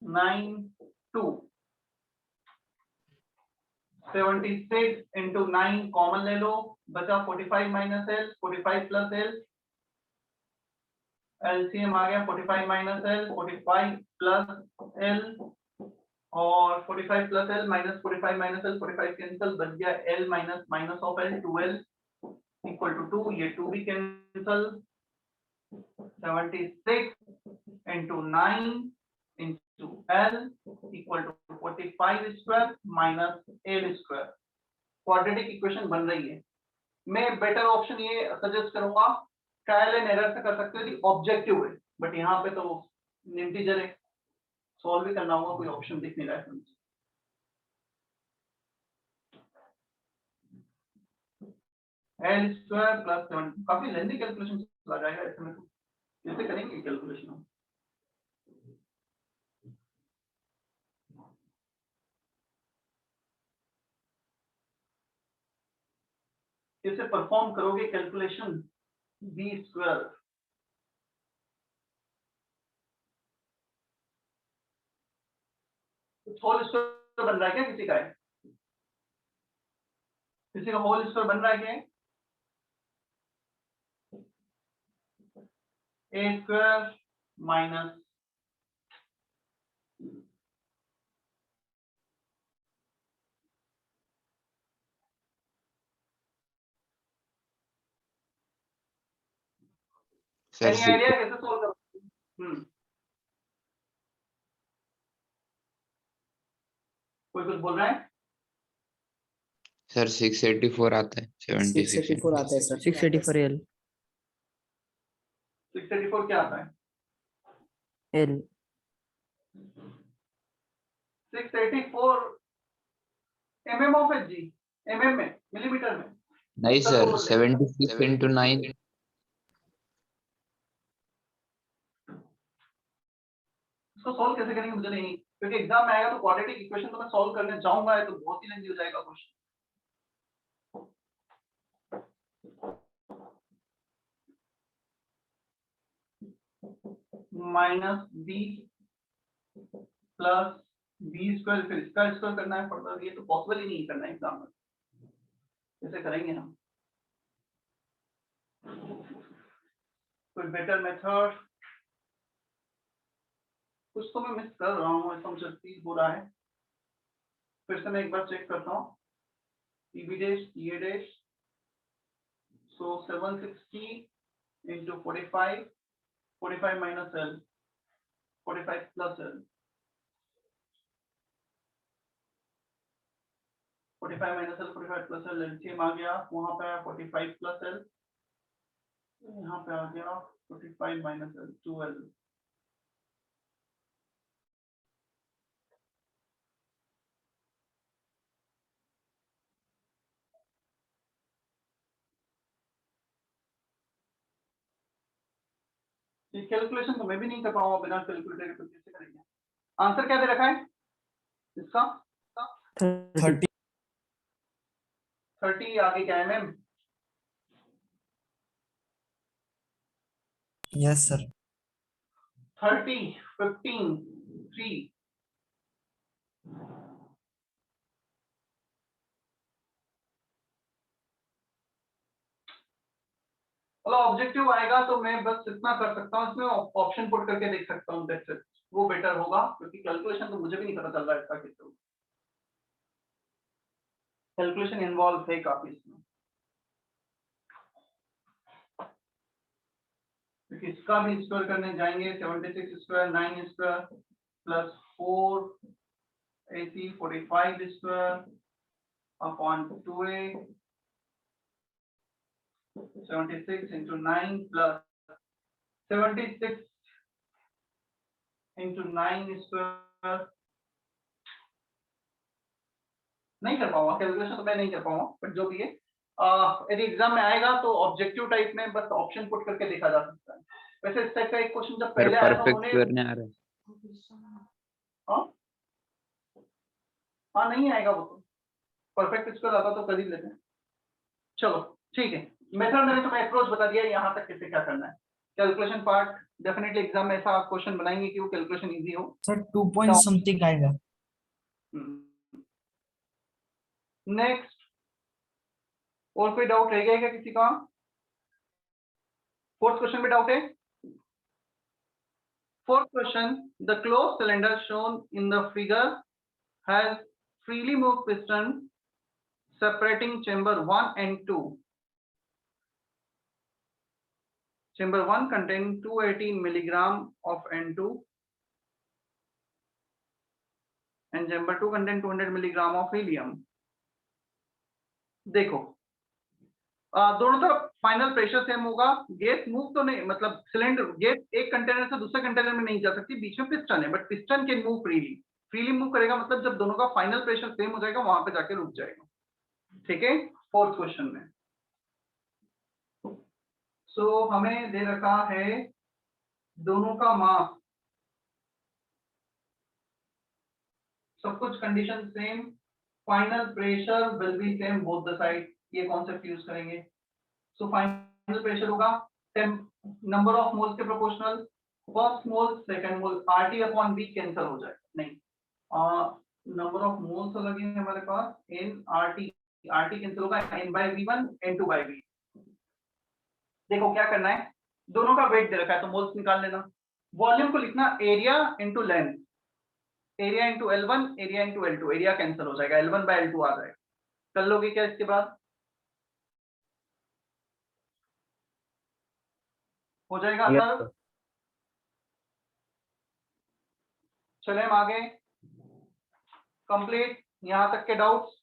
9 2 76 इंटू 9 कॉमन ले लो, बचा 45 minus L 45 plus L, LCM आ गया 45 माइनस एल 45 प्लस एल और 45 plus L minus 45 minus L 45 cancel, बच गया L minus minus of L 2l equal to 2, ये 2 भी cancel, 76 into 9 into L equal to 45 square minus L square. Quadratic equation बन रही है। मैं बेटर ऑप्शन ये सजेस्ट करूंगा, ट्रायल एंड एरर से कर सकते हो यदि ऑब्जेक्टिव है, बट यहाँ पे तो इंटीजर है, सॉल्व भी करना होगा, कोई ऑप्शन दिख नहीं रहा है। एल स्क्वायर प्लस 7, काफी लेंथी कैलकुलेशन चला जाएगा ऐसे में, तो कैसे करेंगे कैलकुलेशन हम? कैसे परफॉर्म करोगे calculation B square? Whole square बन रहा है क्या किसी का है? किसी का होल स्क्वायर बन रहा है क्या? A square minus Sir, any idea कैसे सॉल्व करोगे? कोई कुछ बोल रहा है? sir 684 आता है 76 684 आता है सर। 684 L 684 क्या आता है? L 684 mm of H G. mm में, मिलीमीटर में? नहीं इसका सर, तो 76 into 9. इसको सॉल्व कैसे करेंगे मुझे नहीं, क्योंकि एग्जाम में आएगा तो क्वाड्रेटिक इक्वेशन तो मैं सॉल्व करने जाऊंगा तो बहुत ही लेंथी हो जाएगा question. Minus B plus B square, फिर इसका स्क्वायर करना है फर्दर, ये तो पॉसिबल ही नहीं करना है एग्जाम में, कैसे करेंगे हम? कोई बेटर मेथड? कुछ तो मैं मिस कर रहा हूँ, ऐसा मुझे फील हो रहा है। फिर से मैं एक बार चेक करता हूँ। टीबी डैश ये डैश, सो 760 into 45, 45 minus L, 45 plus L, 45 minus L, 45 plus L, LCM आ गया, वहां पे आया 45 plus L, यहाँ पे आ गया 45 minus L, 2L। ये कैलकुलेशन तो मैं भी नहीं कर पाऊंगा बिना कैलकुलेटर के, कैसे करेंगे? आंसर क्या दे रखा है इसका? 30 30 आगे क्या है मैम? yes sir 30, 15, 3। मतलब ऑब्जेक्टिव आएगा तो मैं बस इतना कर सकता हूँ, इसमें ऑप्शन पुट करके देख सकता हूँ, दैट्स इट। वो बेटर होगा क्योंकि कैलकुलेशन तो मुझे भी नहीं पता चल रहा है इसका कैसे होगा। कैलकुलेशन इन्वॉल्व है काफी इसमें, क्योंकि इसका भी स्क्वायर करने जाएंगे। 76 square 9 square plus 4 AC 45 square upon 2A, 76 into 9 plus 76 into 9 square. नहीं कर पाऊंगा कैलकुलेशन, तो मैं नहीं कर पाऊंगा, बट जो भी है यदि एग्जाम में आएगा तो ऑब्जेक्टिव टाइप में बस ऑप्शन पुट करके देखा जा सकता है। वैसे इस टाइप का एक क्वेश्चन जब सर पहले आया था परफेक्ट उन्होंने, स्क्वायर नहीं आ रहा है। हाँ हाँ नहीं आएगा वो तो, परफेक्ट स्क्वायर आता तो कर ही लेते हैं। चलो ठीक है, मेथड मैंने तुम्हें अप्रोच बता दिया, यहाँ तक कैसे क्या करना है। कैलकुलेशन पार्ट डेफिनेटली एग्जाम में ऐसा क्वेश्चन बनाएंगे कि वो कैलकुलेशन इजी हो। सर 2 point something आएगा। नेक्स्ट, और कोई डाउट रह गया है क्या किसी का? फोर्थ क्वेश्चन में डाउट है? Fourth question, the closed cylinder shown in the figure has freely moved piston separating chamber 1 and 2. Chamber 1 contains 280 milligram of N2 and chamber 2 contains 200 milligram of helium. देखो दोनों तरफ फाइनल प्रेशर सेम होगा, gas move तो नहीं, मतलब cylinder gas एक container से दूसरे कंटेनर में नहीं जा सकती, बीच में पिस्टन है, but piston can move freely. Freely move करेगा मतलब जब दोनों का फाइनल प्रेशर सेम हो जाएगा वहां पे जाके रुक जाएगा। ठीक है, फोर्थ क्वेश्चन में सो हमें दे रखा है दोनों का मास, सब कुछ condition same, final pressure will be same both the side, ये कॉन्सेप्ट यूज करेंगे। सो फाइनल प्रेशर होगा नंबर ऑफ मोल्स के प्रोपोर्शनल, फर्स्ट मोल सेकंड मोल, RT अपॉन B कैंसिल हो जाएगा, नहीं नंबर ऑफ मोल्स अलग है हमारे पास, N RT कैंसिल होगा, N by V1 N2 by V। देखो क्या करना है, दोनों का वेट दे रखा है तो मोल्स निकाल लेना, वॉल्यूम को लिखना area into length, area into L1 area into L2, area cancel हो जाएगा, L1 by L2 आ जाएगा। कर लोगे क्या इसके बाद? हो जाएगा Yes, सर? sir. चले हम आगे, कंप्लीट यहां तक के डाउट्स?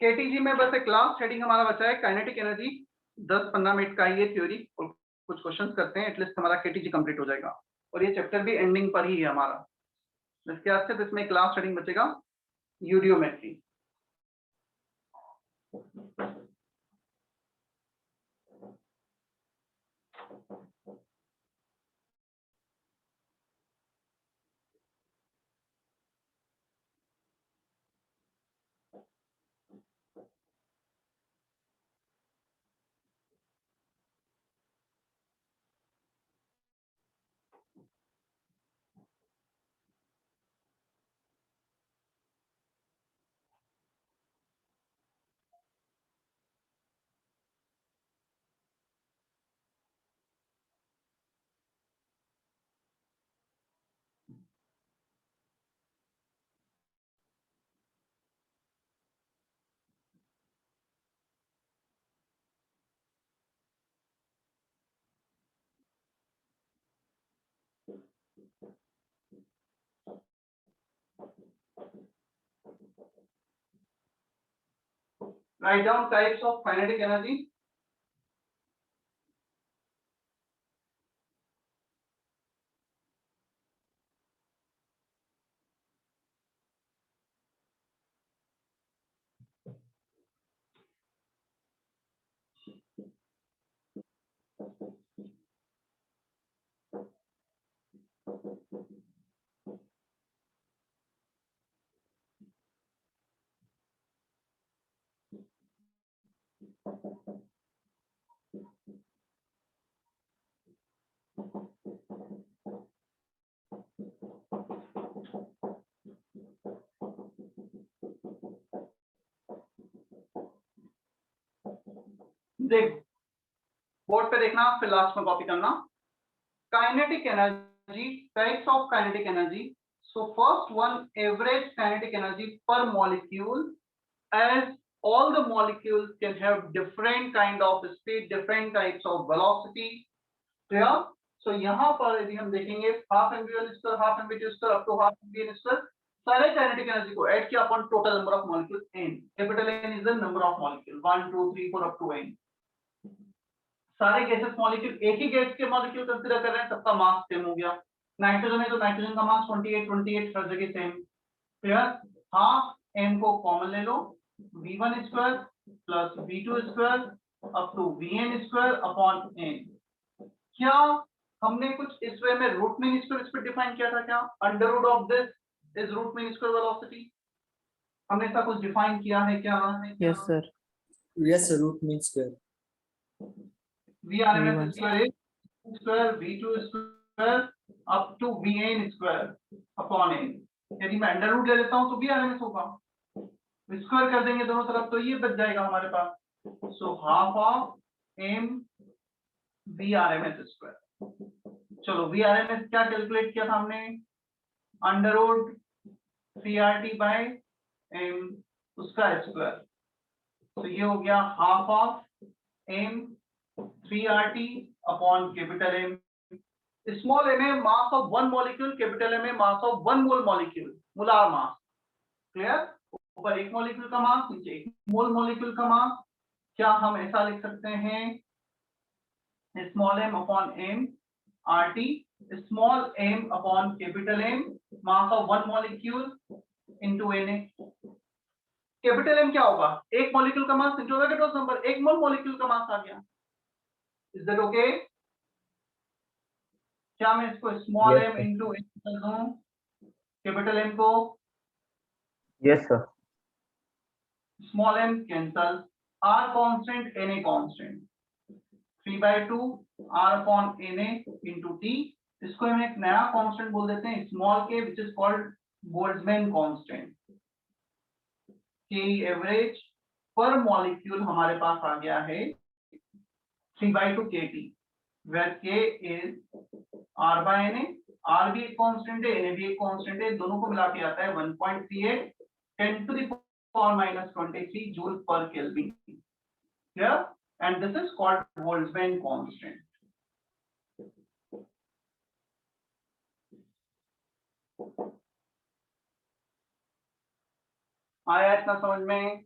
केटीजी में बस एक लास्ट हेडिंग हमारा बचा है, काइनेटिक एनर्जी, 10-15 मिनट का ही है थ्योरी, कुछ क्वेश्चंस करते हैं, एटलीस्ट हमारा केटीजी कंप्लीट हो जाएगा और ये चैप्टर भी एंडिंग पर ही है हमारा। इसके बाद से इसमें क्लास स्टार्टिंग बचेगा यूडियोमेट्री। Write down types of kinetic energy. देख बोर्ड पे देखना, फिर लास्ट में कॉपी करना। Kinetic energy, types of kinetic energy. So first one, average kinetic energy पर molecule, as all the molecules can have different kind of speed, different types of velocity. clear? So यहाँ पर यदि हम देखेंगे half mv1 square, half mv2 square, up to half mvn square, सारे kinetic energy को add किया अपन total number of molecule n। Capital N is the number of molecule 1 2 3 4 up to n। सारे गैसेस मॉलिक्यूल, एक ही gas के molecule consider कर रहे हैं, सबका मास सेम हो गया। नाइट्रोजन है तो नाइट्रोजन का मास 28 हर जगह सेम। क्लियर? हाफ m को कॉमन ले लो, v1 square plus v2 square up to vn square upon n। क्या हमने कुछ इस वे में रूट मीन स्क्वायर इस पे डिफाइन किया था क्या? Under root of this is root mean square velocity. हमने ऐसा कुछ डिफाइन किया है क्या? Yes sir. Yes, sir. Root mean square. Vrms square is square v2 square up to vn square upon n। यदि मैं अंडर रूट ले लेता हूं तो Vrms होगा, स्क्वायर कर देंगे दोनों तरफ तो ये बच जाएगा हमारे पास। So half of m Vrms square. चलो Vrms क्या कैलकुलेट किया था हमने? Under root 3RT by m उसका स्क्वायर। तो ये हो गया half of m 3RT upon capital M। Small m है mass of one molecule, capital M है mass of one mole molecule, molar mass. Clear? ऊपर एक मॉलिक्यूल का मास, नीचे एक मोल मॉलिक्यूल का मास। क्या हम ऐसा लिख सकते हैं? Small m upon m RT, small m upon capital M, mass of one molecule into Na। Capital M क्या होगा? एक मॉलिक्यूल का मास इंटू एटॉमिक नंबर, एक मोल मॉलिक्यूल का मास आ गया। Is that okay? क्या मैं इसको small Yes, m sir. Into कर दूं कैपिटल M को? Yes, sir. Small m cancel, r constant Na constant, 3/2 r upon Na into t। इसको हम एक नया कांस्टेंट बोल देते हैं small k, which is called Boltzmann constant. k average पर मॉलिक्यूल हमारे पास आ गया है 3/2 kT, where k is r by Na। r भी एक कांस्टेंट है, Na भी एक कांस्टेंट है, दोनों को मिला के आता है 1.38 10 to the power minus 23 joule per Kelvin। Clear? And this is called Boltzmann constant। आया इतना समझ में?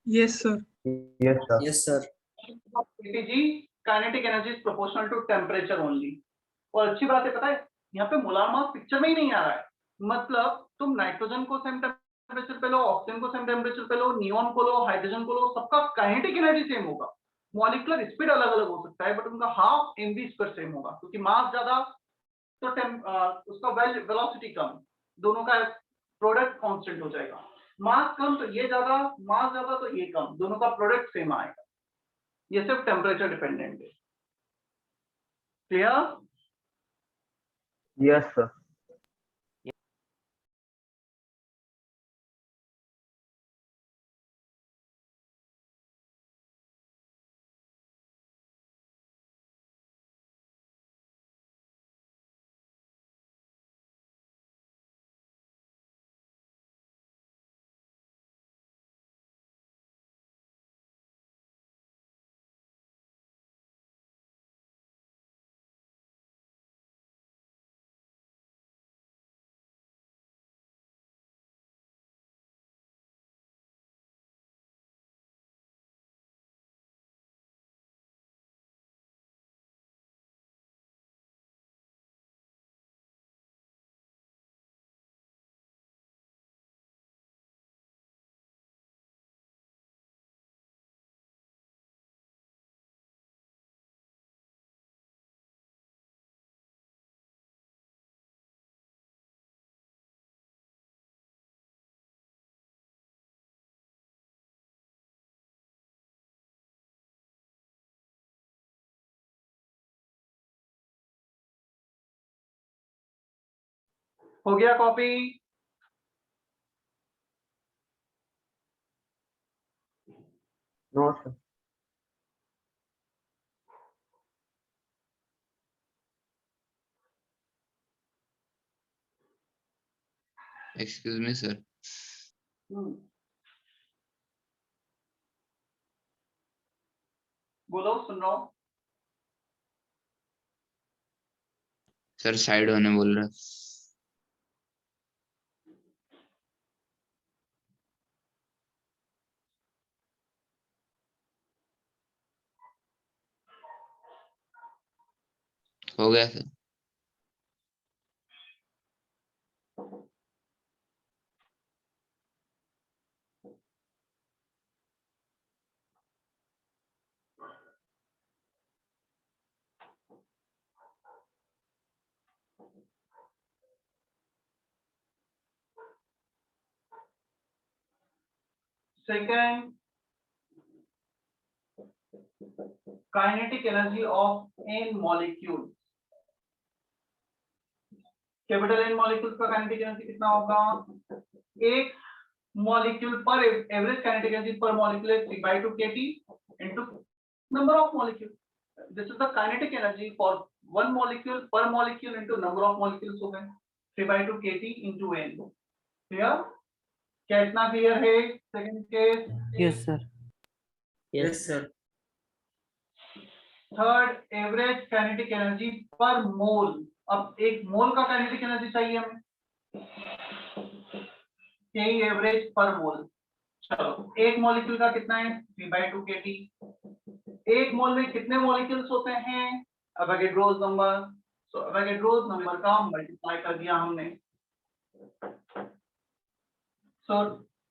Yes, sir. Yes, sir. Yes, sir. ATG kinetic energy is proportional to temperature only. और अच्छी बात है, पता है यहाँ पे मोलार मास पिक्चर में ही नहीं आ रहा है। मतलब तुम नाइट्रोजन को सेम टेम्परेचर पे लो, ऑक्सीजन को सेम टेम्परेचर पे लो, नियॉन को लो, हाइड्रोजन को लो, सबका काइनेटिक एनर्जी सेम होगा। मॉलिक्यूलर स्पीड अलग अलग हो सकता है, बट उनका हाफ mv स्क्वायर सेम होगा, क्योंकि मास ज्यादा तो उसका वेलोसिटी कम, दोनों का प्रोडक्ट कांस्टेंट हो जाएगा। मास कम तो ये ज्यादा, मास ज्यादा तो ये कम, दोनों का प्रोडक्ट सेम आएगा। ये सिर्फ टेम्परेचर डिपेंडेंट है। क्लियर? Yes, sir. हो गया copy? No, sir. Excuse me, sir. बोलो, सुन रहा हूँ। सर साइड होने बोल रहा। हो गया sir. Second, kinetic energy of n molecules. Capital N molecules का काइनेटिक एनर्जी कितना होगा? एक मॉलिक्यूल पर एवरेज काइनेटिक एनर्जी पर molecule is 3/2 kT into number of molecules. This is the kinetic energy for one molecule per molecule into number of molecules हो गए 3/2 kT into n. Clear? क्या इतना clear है? Second case. Yes, sir. Yes, sir. Third, average kinetic energy पर मोल। अब एक मोल का kinetic energy चाहिए हमें, यही एवरेज पर मोल। चलो, एक मॉलिक्यूल का कितना है? 3/2 kT। एक मोल में कितने मॉलिक्यूल्स होते हैं? अवोगाड्रोस नंबर। सो अवोगाड्रोस नंबर का मल्टीप्लाई कर दिया हमने। So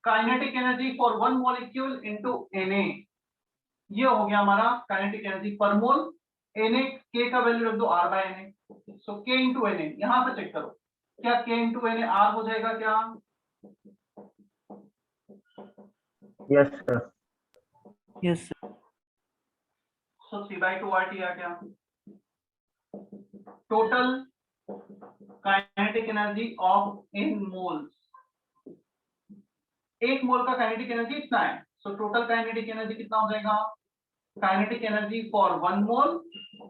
kinetic energy for one molecule into Na, ये हो गया हमारा काइनेटिक एनर्जी पर मोल। Na k का वैल्यू रख दो R/Na। सो k इंटू Na, यहां पे चेक करो, क्या k इंटू Na R हो जाएगा क्या? Yes, sir. Yes, sir. सो 3/2 RT आ गया। Total kinetic energy of in moles, एक मोल का काइनेटिक एनर्जी इतना है। सो टोटल काइनेटिक एनर्जी कितना हो जाएगा? Kinetic energy for one mole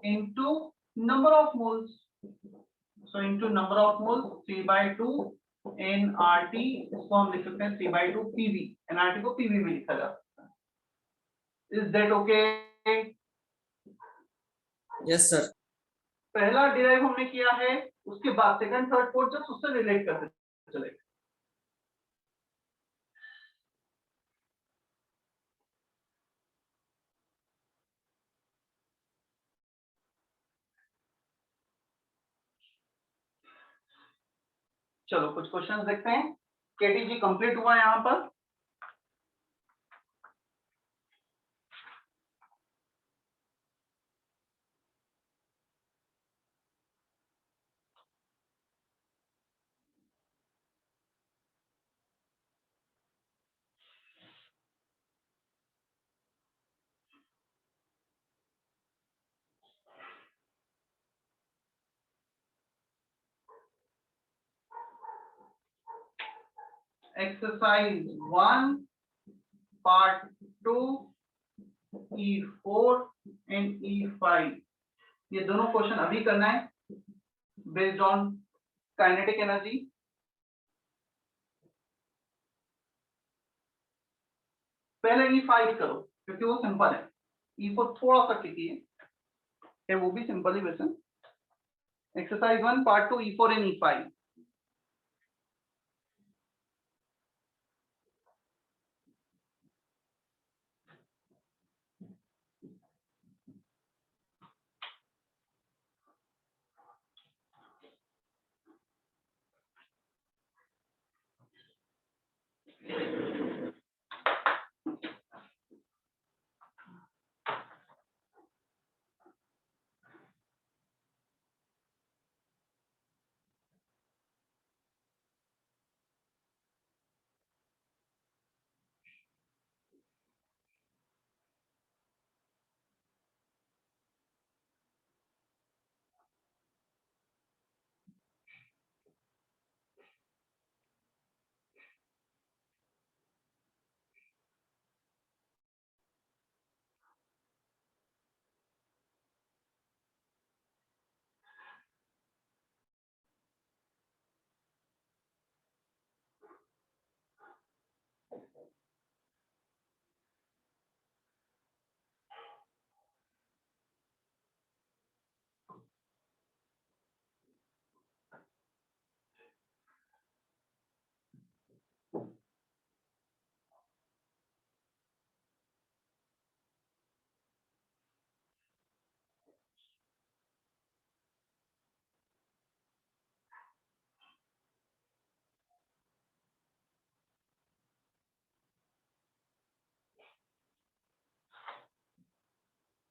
into number of moles. So into number of moles 3/2 nRT, इसको हम लिख सकते हैं 3/2 PV। nRT को PV में लिखा जा सकता है। Is that okay? Yes, sir. पहला डिराइव हमने किया है, उसके बाद सेकंड थर्ड फोर्थ जस्ट उससे रिलेट करते चलेगा। चलो कुछ क्वेश्चंस देखते हैं। केटीजी कंप्लीट हुआ यहाँ पर। Exercise 1, part 2, E4 and E5 ये दोनों क्वेश्चन अभी करना है बेस्ड ऑन काइनेटिक एनर्जी। पहले E5 करो क्योंकि वो सिंपल है। E4 थोड़ा सा ट्रिकी है, वो भी सिंपल ही वैसे। Exercise 1 part 2 E4 and E5।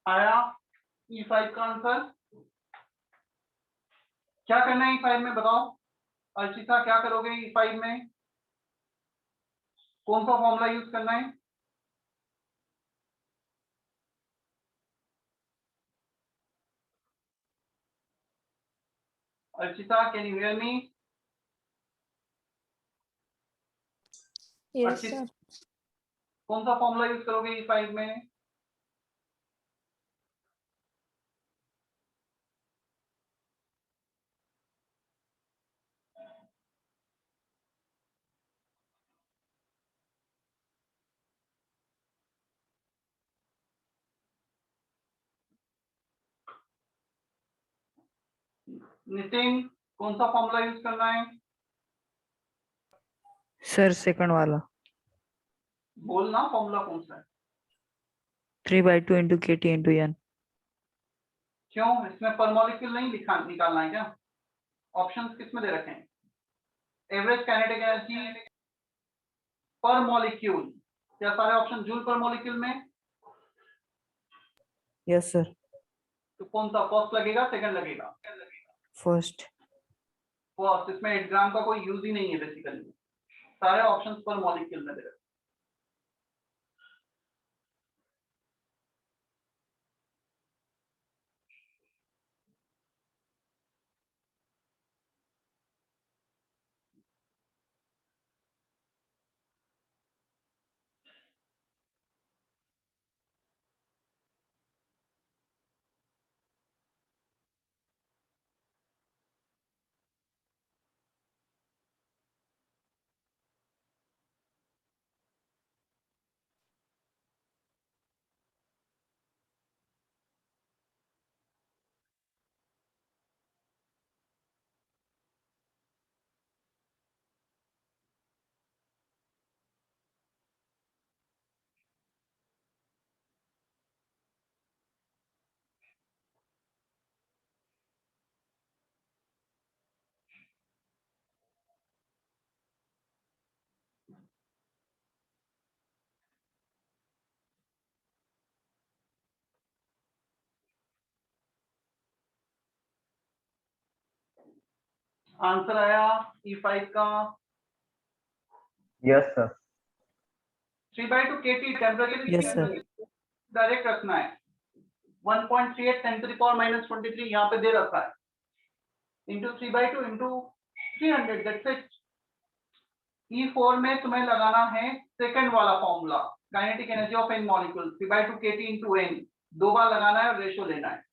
आया E5 का आंसर। क्या करना है E5 में बताओ अर्चिता, क्या करोगे E5 में? कौन सा फॉर्मूला यूज करना है? Archita can you hear me? Yes, sir. कौन सा फॉर्मूला यूज करोगे E5 में? नितिन कौन सा फॉर्मूला यूज करना है? सर सेकंड वाला बोलना फॉर्मूला कौन सा है। 3/2 इंटू के टी इंटू एन। क्यों इसमें पर मॉलिक्यूल नहीं लिखा निकालना है क्या? ऑप्शंस किस में दे रखे हैं? एवरेज काइनेटिक एनर्जी पर मॉलिक्यूल, क्या सारे ऑप्शन जूल पर मॉलिक्यूल में? Yes sir. तो कौन सा फर्स्ट लगेगा सेकंड लगेगा? फर्स्ट। फर्स्ट। इसमें 8 ग्राम का कोई यूज ही नहीं है बेसिकली, सारे ऑप्शंस पर मॉलिक्यूल में दे रखे हैं। आंसर आया E5 का Yes, sir. 3/2 kT temperature Yes, sir. Direct रखना है 1.38 10⁻23 यहाँ पे दे रखा है into 3/2 into 300 that's it. E4 में तुम्हें लगाना है सेकंड वाला formula kinetic energy of n molecule 3/2 kT into n, 2 बार लगाना है और रेशो लेना है।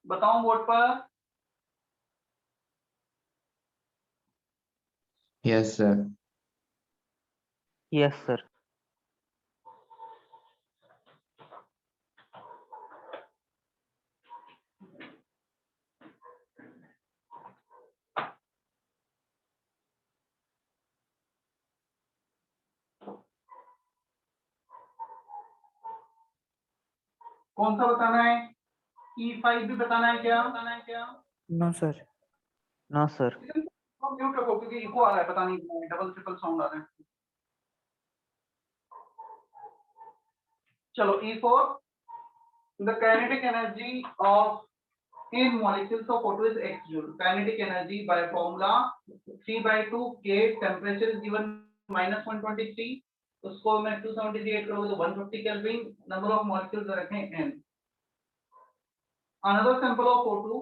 बताऊं बोर्ड पर? Yes, sir. Yes, sir. कौन सा बताना है? E5 भी बताना है क्या? No, sir. No, sir. Mute रखो क्योंकि इको आ रहा है, पता नहीं डबल ट्रिपल साउंड आ रहा है। चलो E4 the kinetic energy of in molecules of photo is x joule. Kinetic energy by formula 3/2 k, temperature is given -123, उसको मैं 273 ऐड करूंगा तो 150 केल्विन, नंबर ऑफ मॉलिक्यूल्स रखें n। Another sample of photo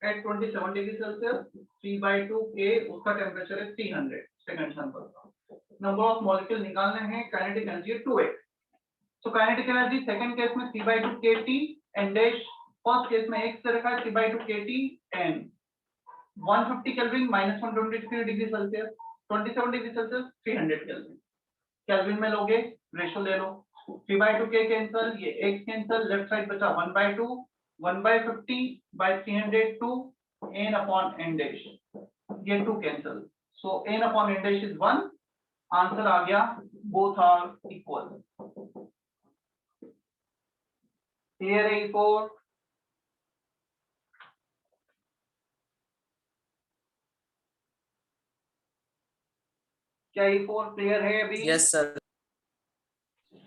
at 27 degree Celsius 3/2 k, उसका temperature है 300, second sample का। Number of molecule निकालने हैं, काइनेटिक एनर्जी है 2x। So kinetic energy second case में 3/2 kT and dash, first case में x से रखा है 3/2 kT and 150 kelvin -123 degree Celsius, 27 degree Celsius 300 kelvin. Kelvin में लोगे रेशो ले लो, 3/2 k कैंसिल, ये x कैंसिल, लेफ्ट साइड बचा 1/2, 1/50 by 300 2 n upon n dash, ये 2 कैंसिल, so n upon n dash is 1। Answer आ गया both are equal। Here E4 क्या E4 क्लियर है अभी? Yes, sir.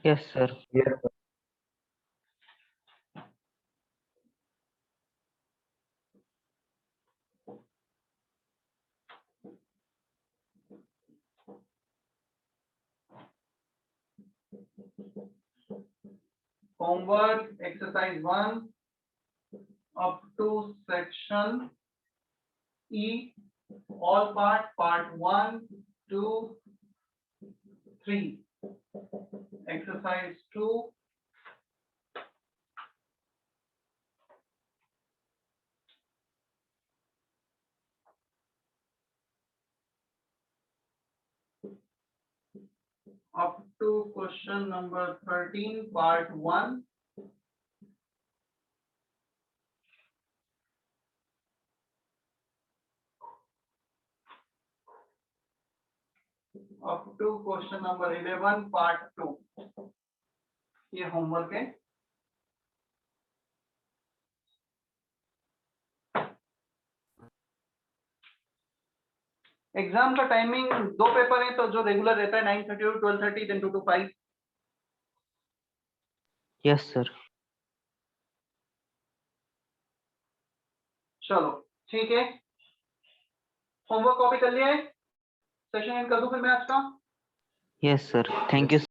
Yes, sir. Yes, sir. Homework exercise 1 up to section E, all part 1, 2, 3, exercise 2, up to question number 13 part 1, up to question number 11 part 2, ये homework है। Exam का timing 2 paper है, तो जो regular रहता है 9:30 to 12:30 then 2 to 5। Yes, sir. चलो ठीक है, होमवर्क कॉपी कर लिया है? सेशन एंड कर दूं फिर मैं आज का? Yes, sir. Thank you.